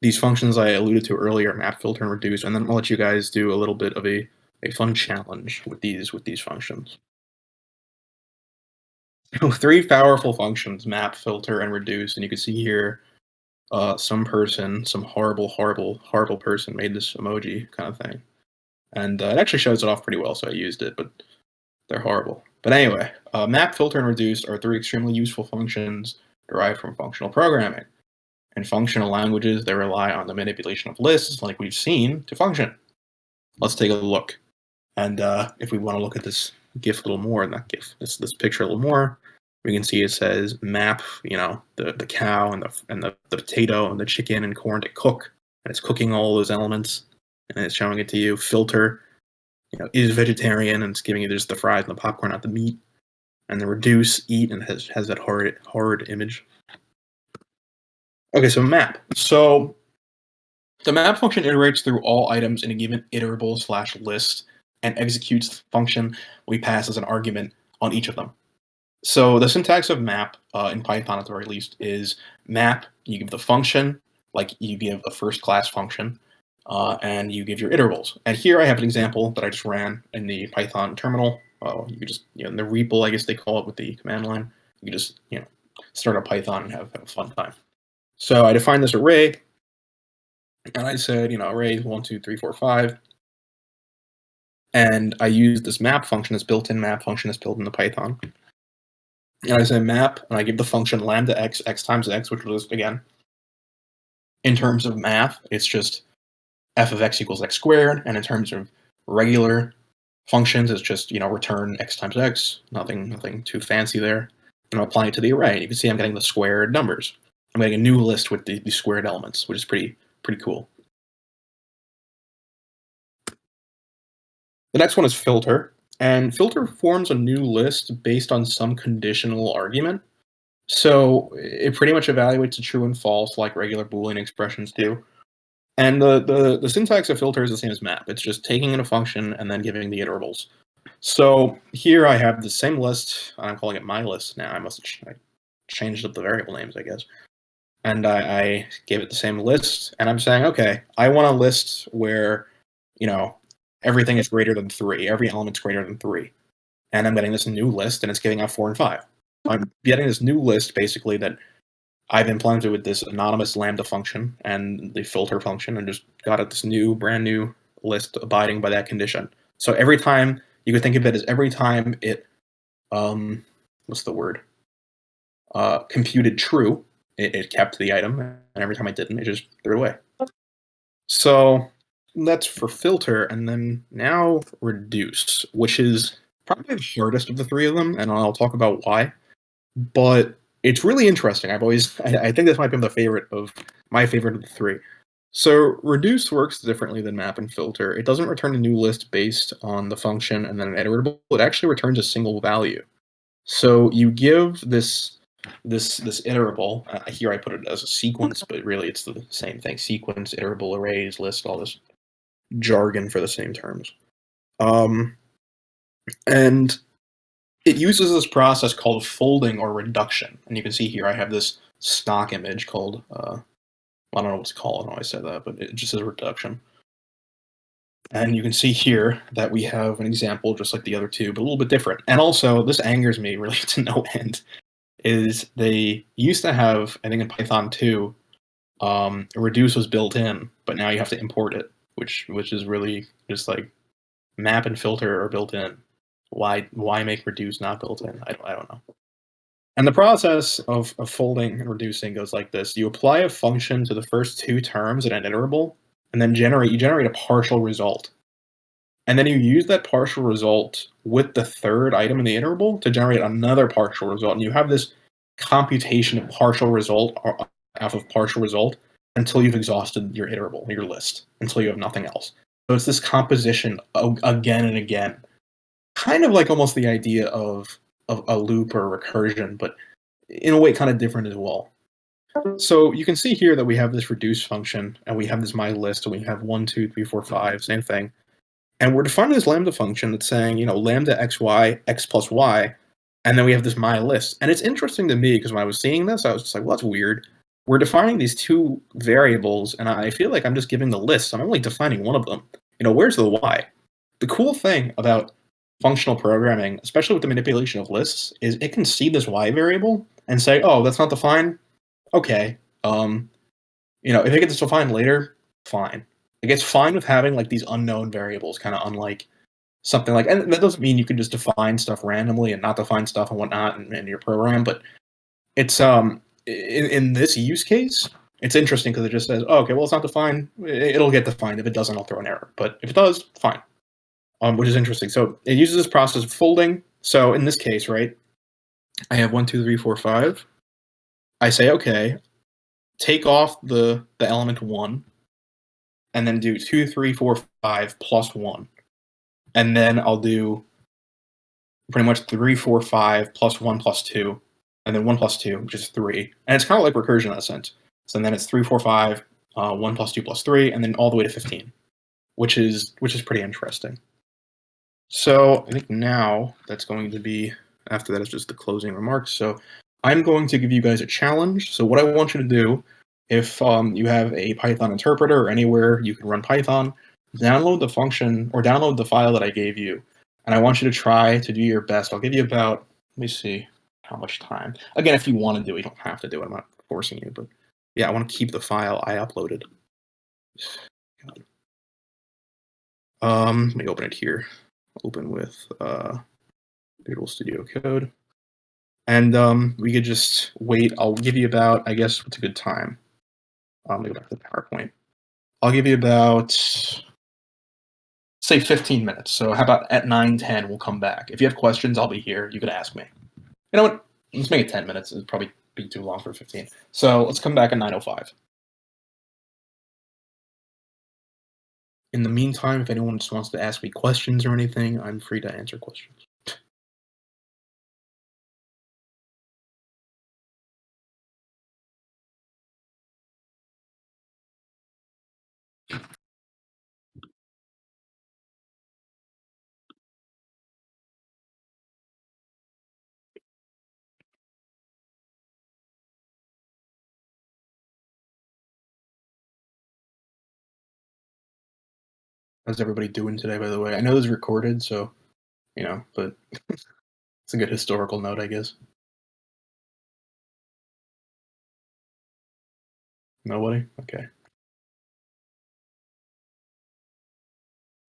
these functions I alluded to earlier, map, filter, and reduce, and then I'll let you guys do a little bit of a fun challenge with these functions. 3 powerful functions: map, filter, and reduce. And you can see here, some horrible person made this emoji kind of thing, and it actually shows it off pretty well, so I used it, but they're horrible. But anyway, map, filter, and reduce are 3 extremely useful functions derived from functional programming. In functional languages, they rely on the manipulation of lists, like we've seen, to function. Let's take a look. And if we want to look at this GIF a little more, not GIF, this picture a little more, we can see it says map, the cow and the potato and the chicken and corn to cook, and it's cooking all those elements, and it's showing it to you. Filter, is vegetarian, and it's giving you just the fries and the popcorn, not the meat. And the reduce, eat, and has that horrid image. Okay, so map. So the map function iterates through all items in a given iterable/list and executes the function we pass as an argument on each of them. So the syntax of map, in Python at the very least, is map, you give the function, like you give a first class function, and you give your iterables. And here I have an example that I just ran in the Python terminal. You could just, in the REPL, I guess they call it with the command line, you could just, start a Python and have a fun time. So I defined this array, and I said, array 1, 2, 3, 4, 5. And I used this map function, this built-in map function that's built into Python. And I say map, and I give the function lambda x times x, which was, again, in terms of math, it's just f of x equals x squared. And in terms of regular functions, it's just, return x times x, nothing too fancy there. And I'm applying it to the array. And you can see I'm getting the squared numbers. I'm getting a new list with the squared elements, which is pretty cool. The next one is filter, and filter forms a new list based on some conditional argument. So it pretty much evaluates a true and false like regular Boolean expressions do. And the syntax of filter is the same as map. It's just taking in a function and then giving the iterables. So here I have the same list. I'm calling it my list now. I must have changed up the variable names, I guess. And I gave it the same list, and I'm saying, okay, I want a list where, everything is greater than 3. Every element's greater than 3. And I'm getting this new list, and it's giving out 4 and 5. I'm getting this new list, basically, that I've implemented with this anonymous Lambda function and the filter function, and just got this brand new list abiding by that condition. So every time, you could think of it as every time it, what's the word? Computed true, it kept the item, and every time I didn't, it just threw it away. So that's for filter, and then now reduce, which is probably the hardest of the three of them, and I'll talk about why. But it's really interesting. I think this might be my favorite of the three. So reduce works differently than map and filter. It doesn't return a new list based on the function and then an iterable. It actually returns a single value. So you give this iterable. Here I put it as a sequence, but really it's the same thing: sequence, iterable, arrays, list, all this jargon for the same terms. And it uses this process called folding or reduction. And you can see here I have this stock image called, I don't know what it's called, I don't know why I said that, but it just says reduction. And you can see here that we have an example just like the other two, but a little bit different. And also, this angers me really to no end, is they used to have, I think in Python 2, reduce was built in, but now you have to import it, which is really just like map and filter are built in. Why make reduce not built in? I don't know. And the process of folding and reducing goes like this. You apply a function to the first two terms in an iterable, and then you generate a partial result. And then you use that partial result with the third item in the iterable to generate another partial result. And you have this computation of partial result off of partial result until you've exhausted your iterable, your list, until you have nothing else. So it's this composition again and again. Kind of like almost the idea of a loop or recursion, but in a way kind of different as well. So you can see here that we have this reduce function, and we have this my list, and we have 1, 2, 3, 4, 5, same thing. And we're defining this lambda function that's saying, lambda xy, x plus y, and then we have this my list. And it's interesting to me because when I was seeing this, I was just like, well, that's weird. We're defining these two variables, and I feel like I'm just giving the list. I'm only defining one of them. Where's the y? The cool thing about functional programming, especially with the manipulation of lists, is it can see this y variable and say, oh, that's not defined? Okay. If it gets defined later, fine. It gets fine with having like these unknown variables, kind of unlike something like, and that doesn't mean you can just define stuff randomly and not define stuff and whatnot in your program, but it's in this use case, it's interesting because it just says, oh, okay, well, it's not defined. It'll get defined. If it doesn't, I'll throw an error. But if it does, fine. Which is interesting. So it uses this process of folding. So in this case, right, I have 1, 2, 3, 4, 5. I say, okay, take off the element 1, and then do 2, 3, 4, 5 plus 1. And then I'll do pretty much 3, 4, 5 plus 1 plus 2, and then 1 plus 2, which is 3. And it's kind of like recursion in that sense. So then it's 3, 4, 5, 1 plus 2 plus 3, and then all the way to 15, which is pretty interesting. So I think now that's going to be, after that is just the closing remarks. So I'm going to give you guys a challenge. So what I want you to do, if you have a Python interpreter or anywhere you can run Python, download the function or download the file that I gave you. And I want you to try to do your best. I'll give you about, let me see how much time. Again, if you want to do it, you don't have to do it. I'm not forcing you, but yeah, I want to keep the file I uploaded. Let me open it here. Open with Visual Studio Code. And we could just wait. I'll give you about, I guess, what's a good time? Let me go back to the PowerPoint. I'll give you about, say, 15 minutes. So how about at 9:10 we'll come back. If you have questions, I'll be here. You could ask me. You know what? Let's make it 10 minutes. It'd probably be too long for 15. So let's come back at 9:05. In the meantime, if anyone just wants to ask me questions or anything, I'm free to answer questions. How's everybody doing today, by the way? I know this is recorded, so, but it's a good historical note, I guess. Nobody? Okay.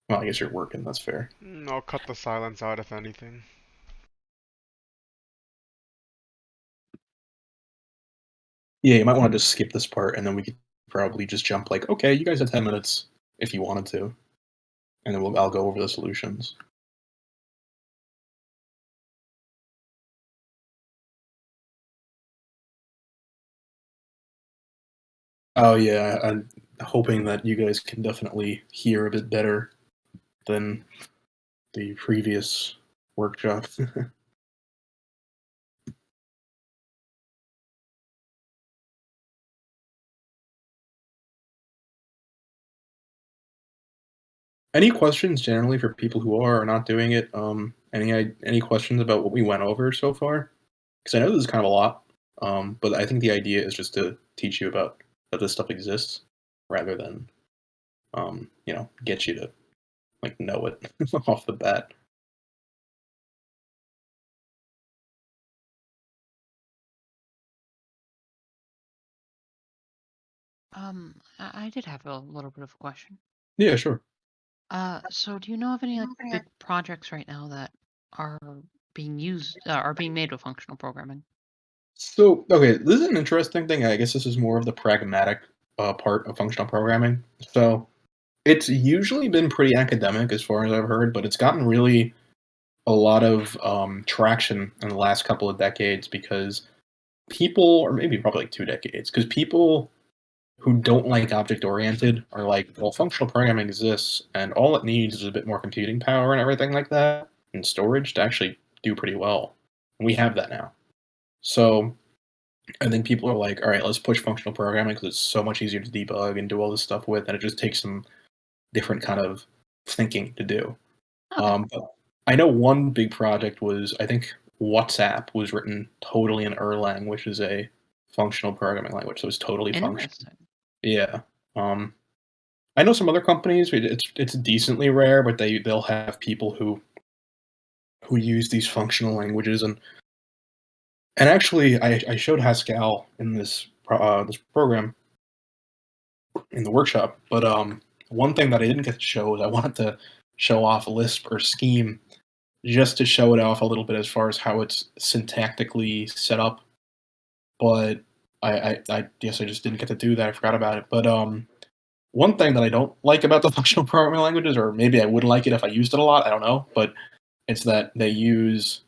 Well, I guess you're working, that's fair. I'll cut the silence out if anything. Yeah, you might want to just skip this part, and then we could probably just jump like, okay, you guys have 10 minutes if you wanted to, and then I'll go over the solutions. Oh yeah, I'm hoping that you guys can definitely hear a bit better than the previous workshop. Any questions generally for people who are or not doing it? Any questions about what we went over so far? Because I know this is kind of a lot, but I think the idea is just to teach you about that this stuff exists, rather than get you to like know it off the bat. I did have a little bit of a question. Yeah, sure. So do you know of any like big projects right now that are are being made with functional programming? So, okay, this is an interesting thing. I guess this is more of the pragmatic part of functional programming. So, it's usually been pretty academic as far as I've heard, but it's gotten really a lot of traction in the last couple of decades because people, or maybe probably like 2 decades, because people who don't like object oriented are like, well, functional programming exists, and all it needs is a bit more computing power and everything like that, and storage to actually do pretty well. And we have that now. So I think people are like, all right, let's push functional programming because it's so much easier to debug and do all this stuff with, and it just takes some different kind of thinking to do. Okay, But I know one big project was, I think WhatsApp was written totally in Erlang, which is a functional programming language, so it's totally functional. interesting. Yeah. Um, I know some other companies. It's decently rare, but they'll have people who use these functional languages, and actually, I showed Haskell in this program in the workshop, but one thing that I didn't get to show is I wanted to show off Lisp or Scheme just to show it off a little bit as far as how it's syntactically set up. But I guess I just didn't get to do that. I forgot about it. But one thing that I don't like about the functional programming languages, or maybe I would like it if I used it a lot, I don't know, but it's that they use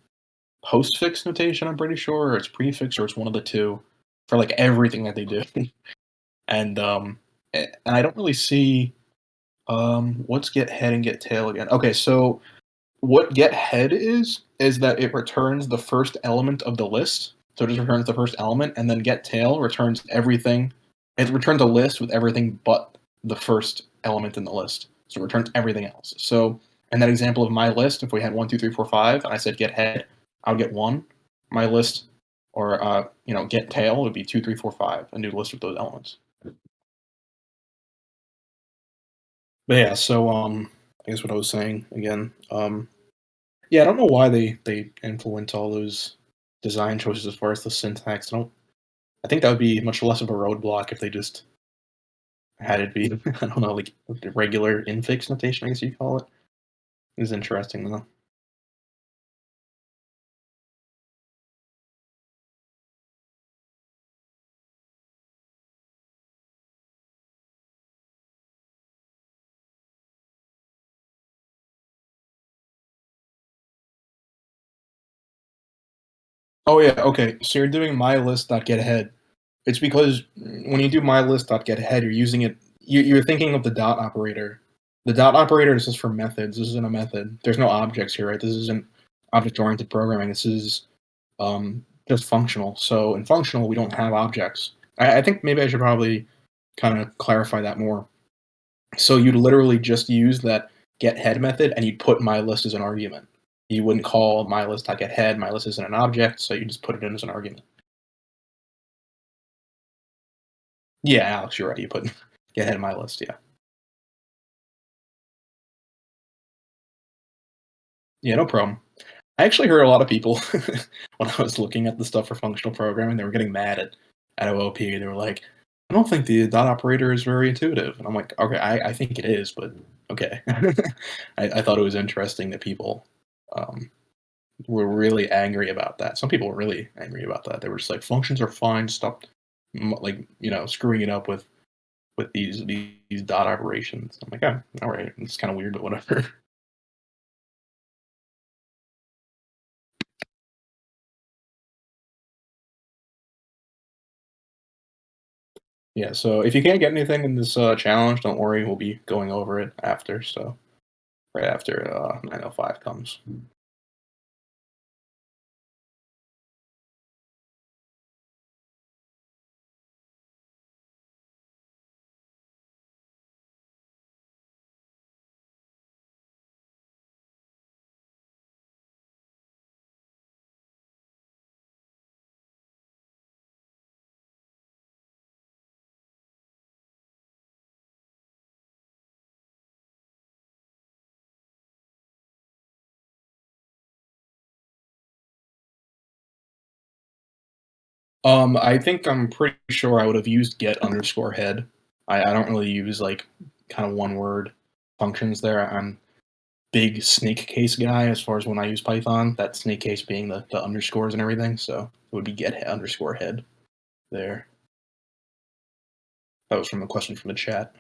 postfix notation, I'm pretty sure, or it's prefix, or it's one of the two for like everything that they do. And and I don't really see what's get head and get tail again. Okay, so what get head is that it returns the first element of the list. So it just returns the first element, and then get tail returns everything. It returns a list with everything but the first element in the list. So it returns everything else. So in that example of my list, if we had 1, 2, 3, 4, 5, and I said get head, I would get one. My list, or get tail would be 2, 3, 4, 5, a new list with those elements. But yeah, so I guess what I was saying again. Yeah, I don't know why they influence all those design choices as far as the syntax. I think that would be much less of a roadblock if they just had it be I don't know, like the regular infix notation, I guess you call it. Is interesting though. Oh yeah, okay. So you're doing mylist.getAhead. It's because when you do mylist.getAhead, you're using it. You're thinking of the dot operator. The dot operator is just for methods. This isn't a method. There's no objects here, right? This isn't object-oriented programming. This is just functional. So in functional, we don't have objects. I think maybe I should probably kind of clarify that more. So you'd literally just use that getHead method, and you'd put mylist as an argument. You wouldn't call mylist.getHead. Mylist isn't an object, so you just put it in as an argument. Yeah, Alex, you're right. You put getHead mylist. Yeah. Yeah, no problem. I actually heard a lot of people when I was looking at the stuff for functional programming, they were getting mad at OOP. They were like, "I don't think the dot operator is very intuitive." And I'm like, "Okay, I think it is, but okay." I thought it was interesting that people were really angry about that. Some people were really angry about that. They were just like, "Functions are fine. Stop, like screwing it up with these dot operations." I'm like, "Oh, all right. It's kind of weird, but whatever." Yeah, so if you can't get anything in this challenge, don't worry. We'll be going over it after. So right after 9:05 comes. I think I'm pretty sure I would have used get underscore head. I don't really use like kind of one word functions there. I'm big snake case guy as far as when I use Python. That snake case being the underscores and everything. So it would be get underscore head there. That was from a question from the chat.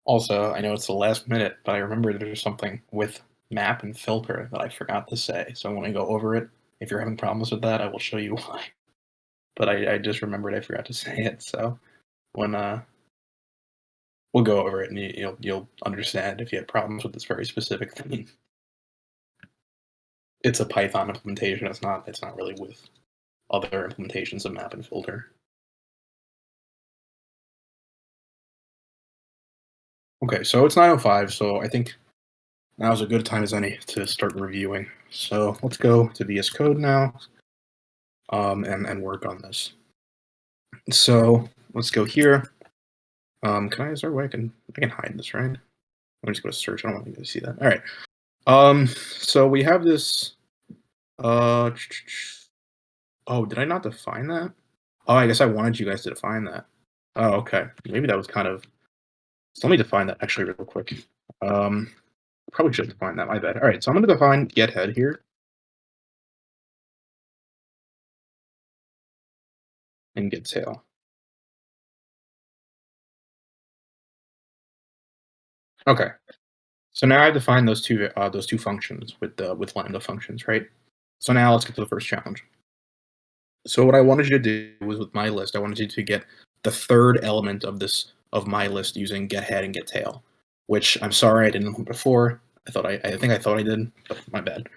Also, I know it's the last minute, but I remember there's something with map and filter that I forgot to say. So I want to go over it. If you're having problems with that, I will show you why. But I just remembered I forgot to say it. So when we'll go over it and you'll understand if you have problems with this very specific thing. It's a Python implementation. It's not really with other implementations of map and filter. Okay, so it's 9:05. So I think now's a good time as any to start reviewing. So let's go to VS Code now, and work on this. So let's go here. Is there a way I can hide this, right? Let me just go to search. I don't want you to see that. All right. So we have this. Oh, did I not define that? Oh, I guess I wanted you guys to define that. Oh, okay. Maybe that was kind of. So let me define that actually real quick. Probably should define that. My bad. All right. So I'm going to define get head here and get tail. Okay. So now I define those two functions with Lambda functions, right? So now let's get to the first challenge. So what I wanted you to do was with my list, I wanted you to get the third element of my list using get head and get tail, which I'm sorry I didn't before. I think I thought I did, but my bad.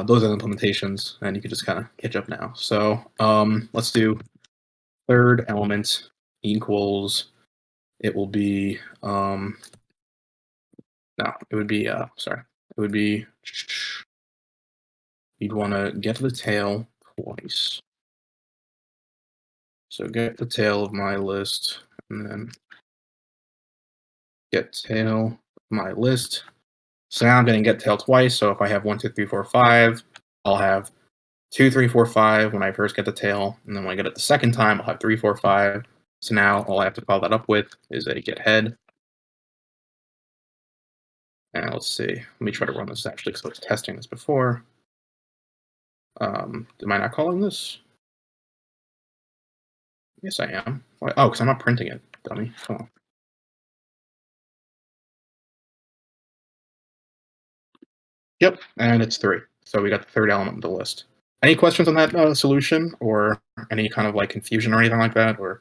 Those are the implementations, and you can just kind of catch up now. So let's do third element equals. It will be no, it would be sorry. It would be you'd want to get the tail twice. So get the tail of my list, and then get tail of my list. So now I'm going to get tail twice. So if I have 1, 2, 3, 4, 5, I'll have 2, 3, 4, 5 when I first get the tail, and then when I get it the second time, I'll have 3, 4, 5. So now all I have to follow that up with is a get head. And let's see. Let me try to run this actually because I was testing this before. Am I not calling this? Yes, I am. Oh, because I'm not printing it, dummy. Come on. Yep, and it's 3. So we got the third element of the list. Any questions on that solution, or any kind of like confusion or anything like that? Or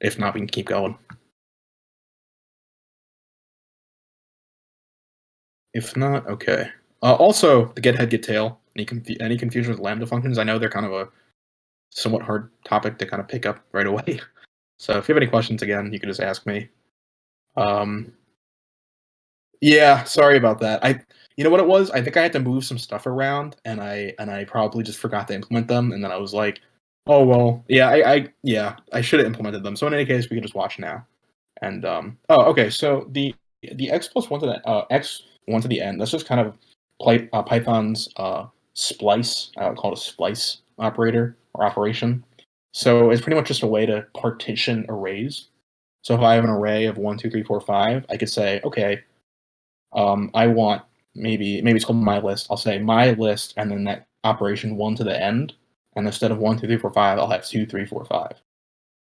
if not, we can keep going. If not, okay. Also, the get head, get tail. Any confusion with lambda functions? I know they're kind of a somewhat hard topic to kind of pick up right away. So if you have any questions, again, you can just ask me. Yeah, sorry about that. You know what it was? I think I had to move some stuff around, and I probably just forgot to implement them, and then I was like, oh well, yeah, I should have implemented them. So in any case, we can just watch now. And oh, okay. So the x plus one to the x one to the n. That's just kind of Python's splice. I would call it a splice operator or operation. So it's pretty much just a way to partition arrays. So if I have an array of 1, 2, 3, 4, 5, I could say, okay, I want maybe it's called my list. I'll say my list, and then that operation 1 to the end. And instead of 1, 2, 3, 4, 5, I'll have 2, 3, 4, 5.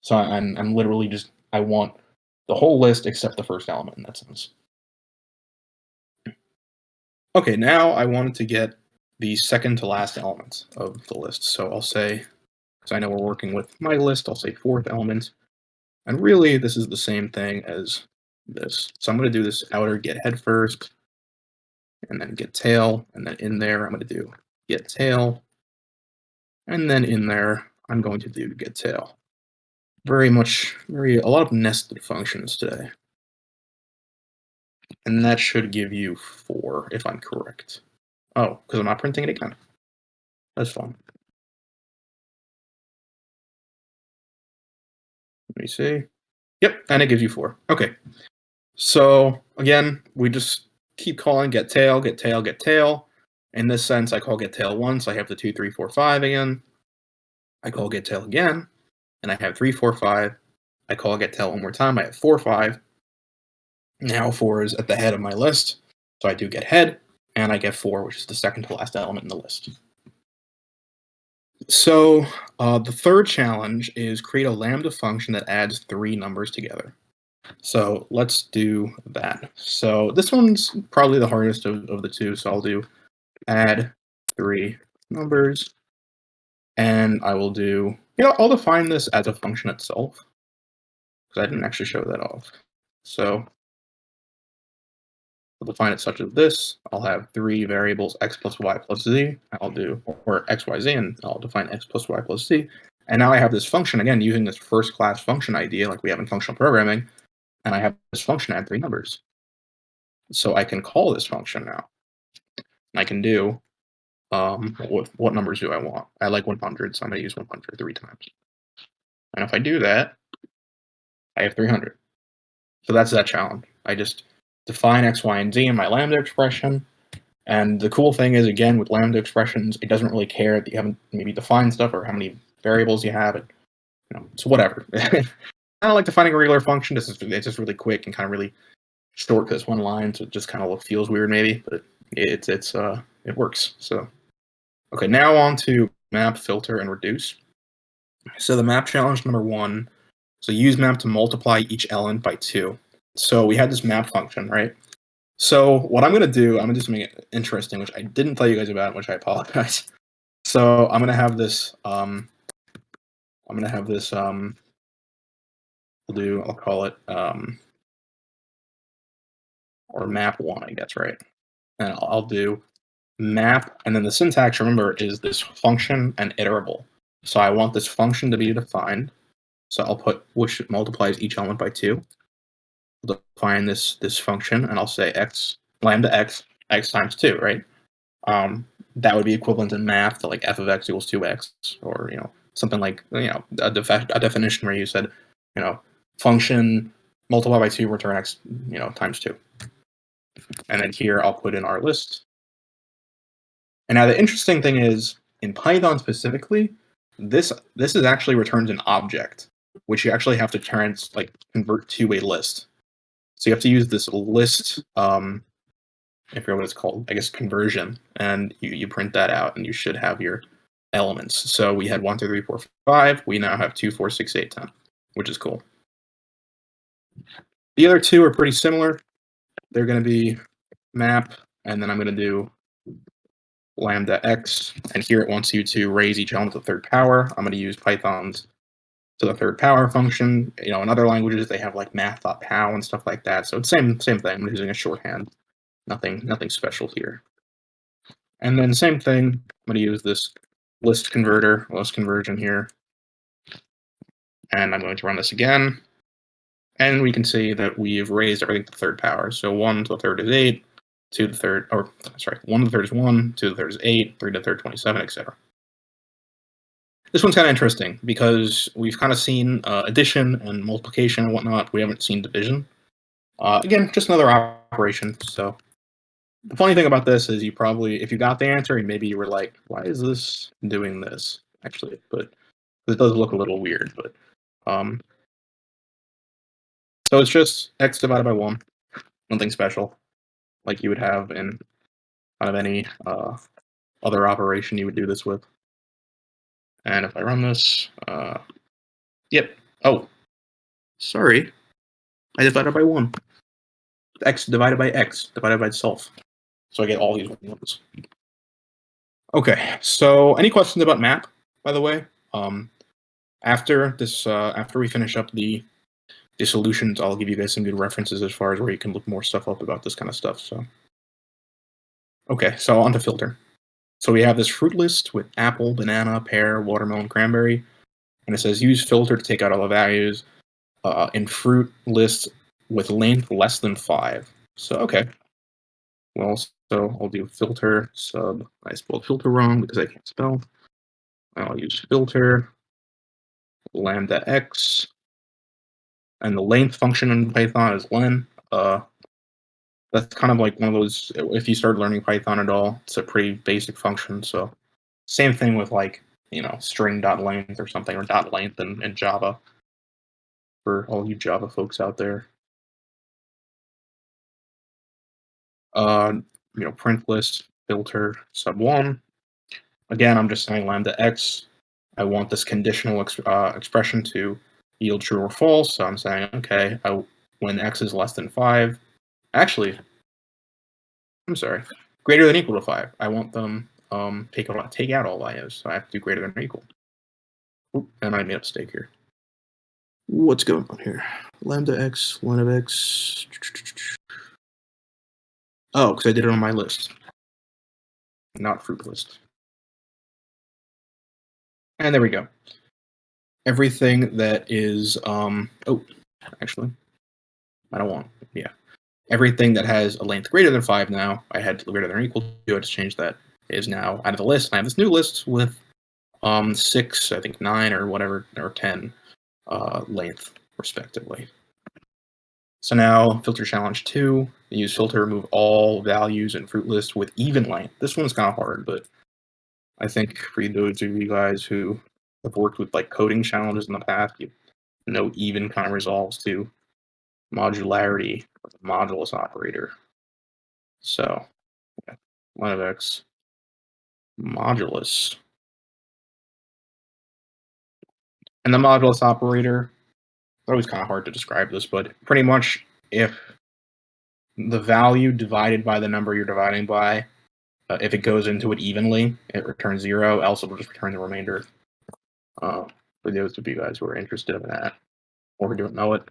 So I'm literally just I want the whole list except the first element in that sense. Okay, now I wanted to get the second to last element of the list. So I'll say, because I know we're working with my list, I'll say fourth element. And really, this is the same thing as this. So I'm going to do this outer get head first, and then get tail, and then in there, I'm going to do get tail. And then in there, I'm going to do get tail. A lot of nested functions today. And that should give you 4, if I'm correct. Oh, because I'm not printing it again. That's fine. Let me see. Yep, and it gives you 4. Okay. So, again, we just keep calling get tail, get tail, get tail. In this sense, I call get tail once, I have the 2, 3, 4, 5 again. I call get tail again, and I have 3, 4, 5. I call get tail one more time, I have 4, 5. Now 4 is at the head of my list, so I do get head, and I get 4, which is the second to last element in the list. So the third challenge is create a lambda function that adds 3 numbers together. So let's do that. So this one's probably the hardest of the two, so I'll do add 3 numbers, and I will do, I'll define this as a function itself, because I didn't actually show that off. So I'll define it such as this. I'll have 3 variables, x plus y plus z. I'll do, or x, y, z, and I'll define x plus y plus z. And now I have this function, again, using this first class function idea like we have in functional programming, and I have this function add 3 numbers. So I can call this function now. I can do, what numbers do I want? I like 100, so I'm going to use 100 3 times. And if I do that, I have 300. So that's that challenge. I just define x, y, and z in my lambda expression. And the cool thing is, again, with lambda expressions, it doesn't really care that you haven't maybe defined stuff or how many variables you have. So whatever. I don't like defining a regular function. It's just really quick and kind of really short because it's one line, so it just kind of feels weird maybe, but it works. So okay, now on to map, filter, and reduce. So the map challenge number 1. So use map to multiply each element by 2. So we had this map function, right? So what I'm going to do something interesting, which I didn't tell you guys about, which I apologize. So I'm going to have this, I'll call it, or map 1, I guess, right? And I'll do map, and then the syntax, remember, is this function and iterable. So I want this function to be defined. So I'll put which multiplies each element by 2. I'll define this function, and I'll say lambda x times 2, right? That would be equivalent in math to like f of x equals 2x, or something like a definition where you said function multiply by 2, return x times 2. And then here I'll put in our list. And now the interesting thing is, in Python specifically, this is actually returns an object, which you actually have to convert to a list. So you have to use this list, I forget what it's called, I guess conversion, and you print that out, and you should have your elements. So we had 1, 2, 3, 4, 5. We now have 2, 4, 6, 8, 10, which is cool. The other two are pretty similar. They're going to be map, and then I'm going to do lambda x, and here it wants you to raise each element to the 3rd power. I'm going to use Python's to the 3rd power function. In other languages they have like math.pow and stuff like that. So it's same thing. I'm using a shorthand. Nothing special here. And then same thing, I'm going to use this list conversion here. And I'm going to run this again. And we can see that we've raised everything to the third power. So 1 to the third is 8, 2 to the third, or sorry, 1 to the third is 1, 2 to the third is 8, 3 to the third 27, etc. This one's kind of interesting because we've kind of seen addition and multiplication and whatnot. We haven't seen division. Again, just another operation. So the funny thing about this is you probably, if you got the answer, maybe you were like, why is this doing this? Actually, but it does look a little weird. But so it's just x divided by 1, nothing special, like you would have in kind of any other operation you would do this with. And if I run this, yep. Oh, sorry. I divided by 1. X divided by x divided by itself. So I get all these ones. Okay, so any questions about map, by the way? After this, after we finish up the solutions, I'll give you guys some good references as far as where you can look more stuff up about this kind of stuff. So, okay, so on to filter. So we have this fruit list with apple, banana, pear, watermelon, cranberry, and it says use filter to take out all the values in fruit list with length less than 5. So okay, well, so I'll do filter sub. I spelled filter wrong because I can't spell. I'll use filter lambda x, and the length function in Python is len. That's kind of like one of those, if you start learning Python at all, it's a pretty basic function. So same thing with like, string.length or something, or .length in Java, for all you Java folks out there. Print list filter sub 1. Again, I'm just saying lambda x. I want this conditional expression to yield true or false. So I'm saying, okay, when x is less than 5, actually, I'm sorry, greater than or equal to 5. I want them take out all values. So I have to do greater than or equal. Oop, and I made a mistake here. What's going on here? Lambda x, len of x. Oh, because I did it on my list, not fruit list. And there we go. Everything that is, actually, I don't want, everything that has a length greater than 5 now, I had greater than or equal to, I just changed that, is now out of the list. I have this new list with 6, I think 9 or whatever, or 10 length, respectively. So now, filter challenge 2, use filter, remove all values in fruit list with even length. This one's kind of hard, but I think for those of you guys who have worked with like coding challenges in the past, you know even kind of resolves to modularity of the modulus operator. So, len of x modulus. And the modulus operator, it's always kind of hard to describe this, but pretty much if the value divided by the number you're dividing by, if it goes into it evenly, it returns 0, else it will just return the remainder. For those of you guys who are interested in that, or who don't know it.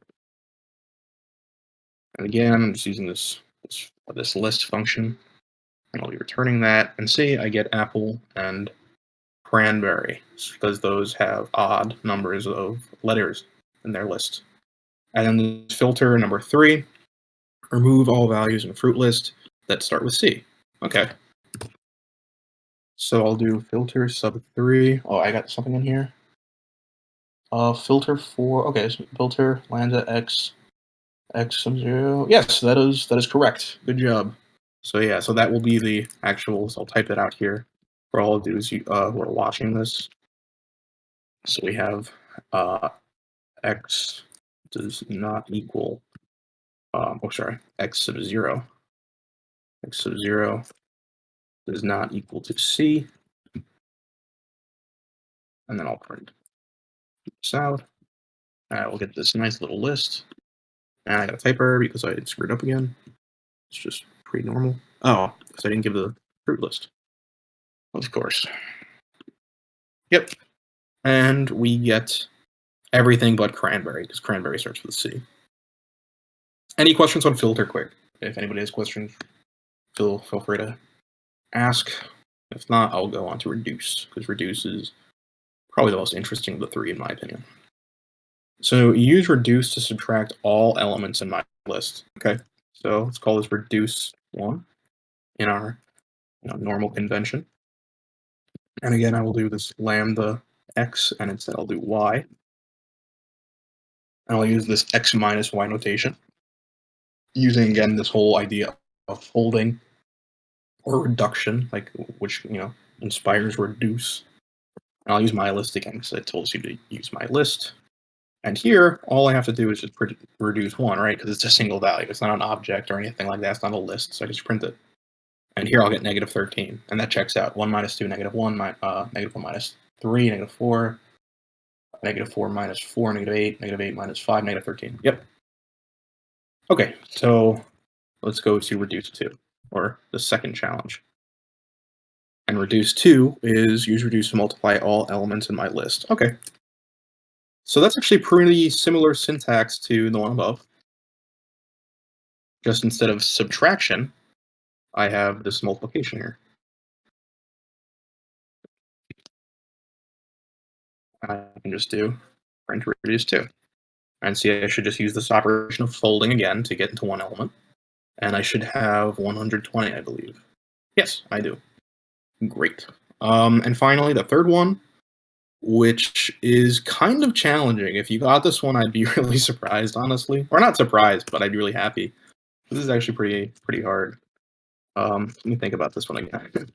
And again, I'm just using this list function, and I'll be returning that. And see, I get apple and cranberry, because those have odd numbers of letters in their list. And then this filter number 3, remove all values in a fruit list that start with C. Okay. So I'll do filter sub 3. Oh, I got something in here. Filter 4. Okay, so filter lambda x sub 0. Yes, that is correct. Good job. So yeah, so that will be the actual. So I'll type it out here for all of those who are watching this. So we have x does not equal. X sub 0. X sub 0 does not equal to C. And then I'll print this out. I will get this nice little list. And I got a typo because I screwed up again. It's just pretty normal. Oh, because I didn't give the fruit list. Of course. Yep. And we get everything but cranberry, because cranberry starts with a C. Any questions on filter quick? If anybody has questions, feel free to ask. If not, I'll go on to reduce, because reduce is probably the most interesting of the three, in my opinion. So use reduce to subtract all elements in my list. Okay, so let's call this reduce 1 in our normal convention. And again, I will do this lambda x, and instead I'll do y. And I'll use this x minus y notation, using again this whole idea of folding or reduction, like which inspires reduce. And I'll use my list again because it tells you to use my list. And here, all I have to do is just reduce 1, right? Because it's a single value. It's not an object or anything like that. It's not a list, so I just print it. And here I'll get negative 13, and that checks out. 1 minus 2, negative 1, negative 1 minus 3, negative 4, negative 4 minus 4, negative 8 minus 5, negative 13. Yep. Okay, so let's go to reduce 2, or the second challenge. And reduce 2 is use reduce to multiply all elements in my list. Okay. So that's actually pretty similar syntax to the one above. Just instead of subtraction, I have this multiplication here. I can just do print reduce 2. And see, I should just use this operation of folding again to get into one element. And I should have 120, I believe. Yes, I do. Great. And finally, the third one, which is kind of challenging. If you got this one, I'd be really surprised, honestly. Or not surprised, but I'd be really happy. This is actually pretty hard. Let me think about this one again.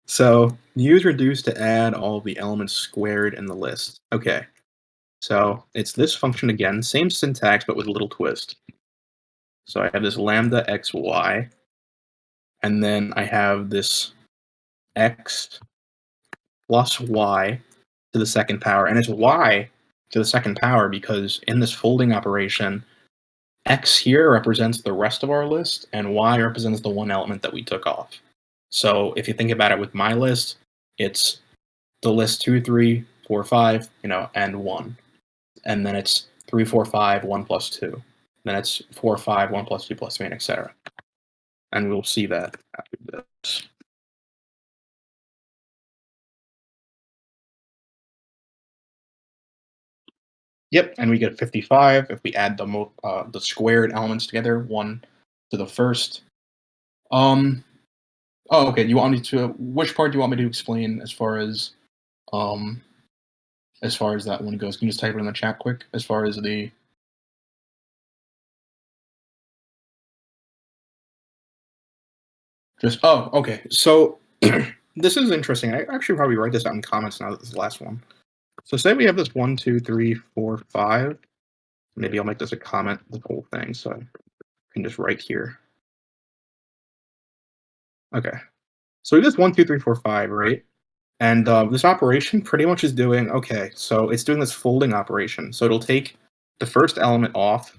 So use reduce to add all the elements squared in the list. Okay. So it's this function again, same syntax, but with a little twist. So I have this lambda xy, and then I have this x plus y to the second power. And it's y to the second power because in this folding operation, x here represents the rest of our list, and y represents the one element that we took off. So if you think about it with my list, it's the list 2, 3, 4, 5, and 1. And then it's 3, 4, 5, 1 plus 2. Then it's 4, 5, 1 plus 2 plus 3, and etc. And we'll see that after this. Yep, and we get 55 if we add the squared elements together, 1 to the first. Oh, okay. You want me to? Which part do you want me to explain as far as that one goes? Can you just type it in the chat quick? As far as the oh, okay. So this is interesting. I actually probably write this out in comments now that this is the last one. So say we have this 1, 2, 3, 4, 5. Maybe I'll make this a comment, the whole thing, so I can just write here. Okay. So we have this 1, 2, 3, 4, 5, right? And this operation pretty much is doing, okay, so it's doing this folding operation. So it'll take the first element off,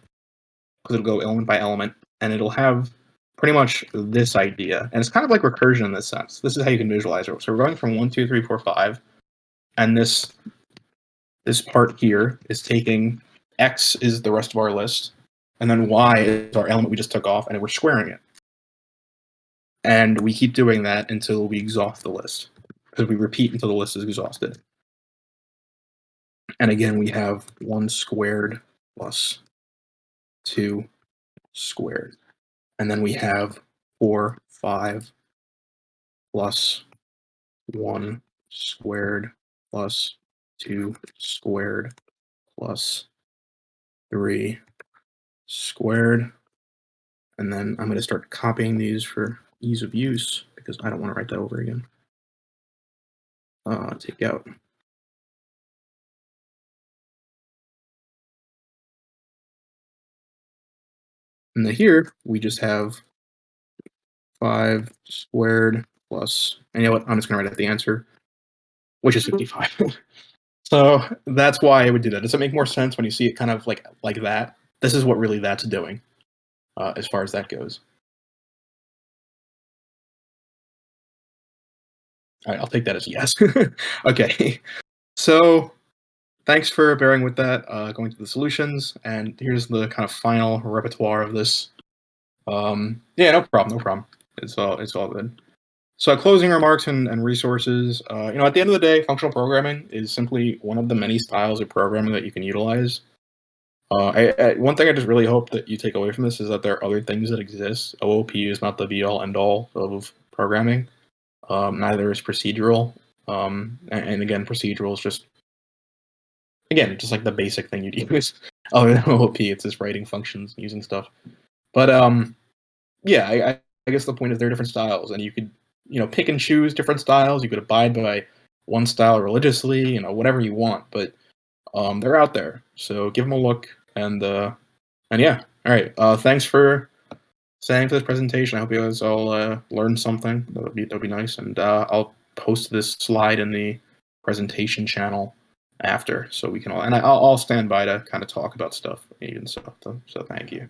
because it'll go element by element, and it'll have pretty much this idea. And it's kind of like recursion in this sense. This is how you can visualize it. So we're going from 1, 2, 3, 4, 5, and this part here is taking x is the rest of our list, and then y is our element we just took off, and we're squaring it. And we keep doing that until we exhaust the list, because we repeat until the list is exhausted. And again, we have 1 squared plus 2 squared. And then we have 4, 5 plus 1 squared plus 2 squared plus 3 squared. And then I'm going to start copying these for ease of use because I don't want to write that over again. Take out. And then here we just have 5 squared plus, and you know what, I'm just going to write out the answer, which is 55. So that's why I would do that. Does it make more sense when you see it kind of like that? This is what really that's doing, as far as that goes. All right, I'll take that as yes. Okay, so thanks for bearing with that, going through the solutions, and here's the kind of final repertoire of this. Yeah, no problem. It's all good. So closing remarks and resources. At the end of the day, functional programming is simply one of the many styles of programming that you can utilize. One thing I just really hope that you take away from this is that there are other things that exist. OOP is not the be-all, end-all of programming. Neither is procedural. And again, procedural is just like the basic thing you'd use. Other than OOP, it's just writing functions, using stuff. But yeah, I guess the point is there are different styles, and you could pick and choose different styles. You could abide by one style religiously, whatever you want. But they're out there, so give them a look. And yeah, all right. Thanks for staying for this presentation. I hope you guys all learned something. That'd be nice. And I'll post this slide in the presentation channel after, so we can all. And I'll stand by to kind of talk about stuff even so. So thank you.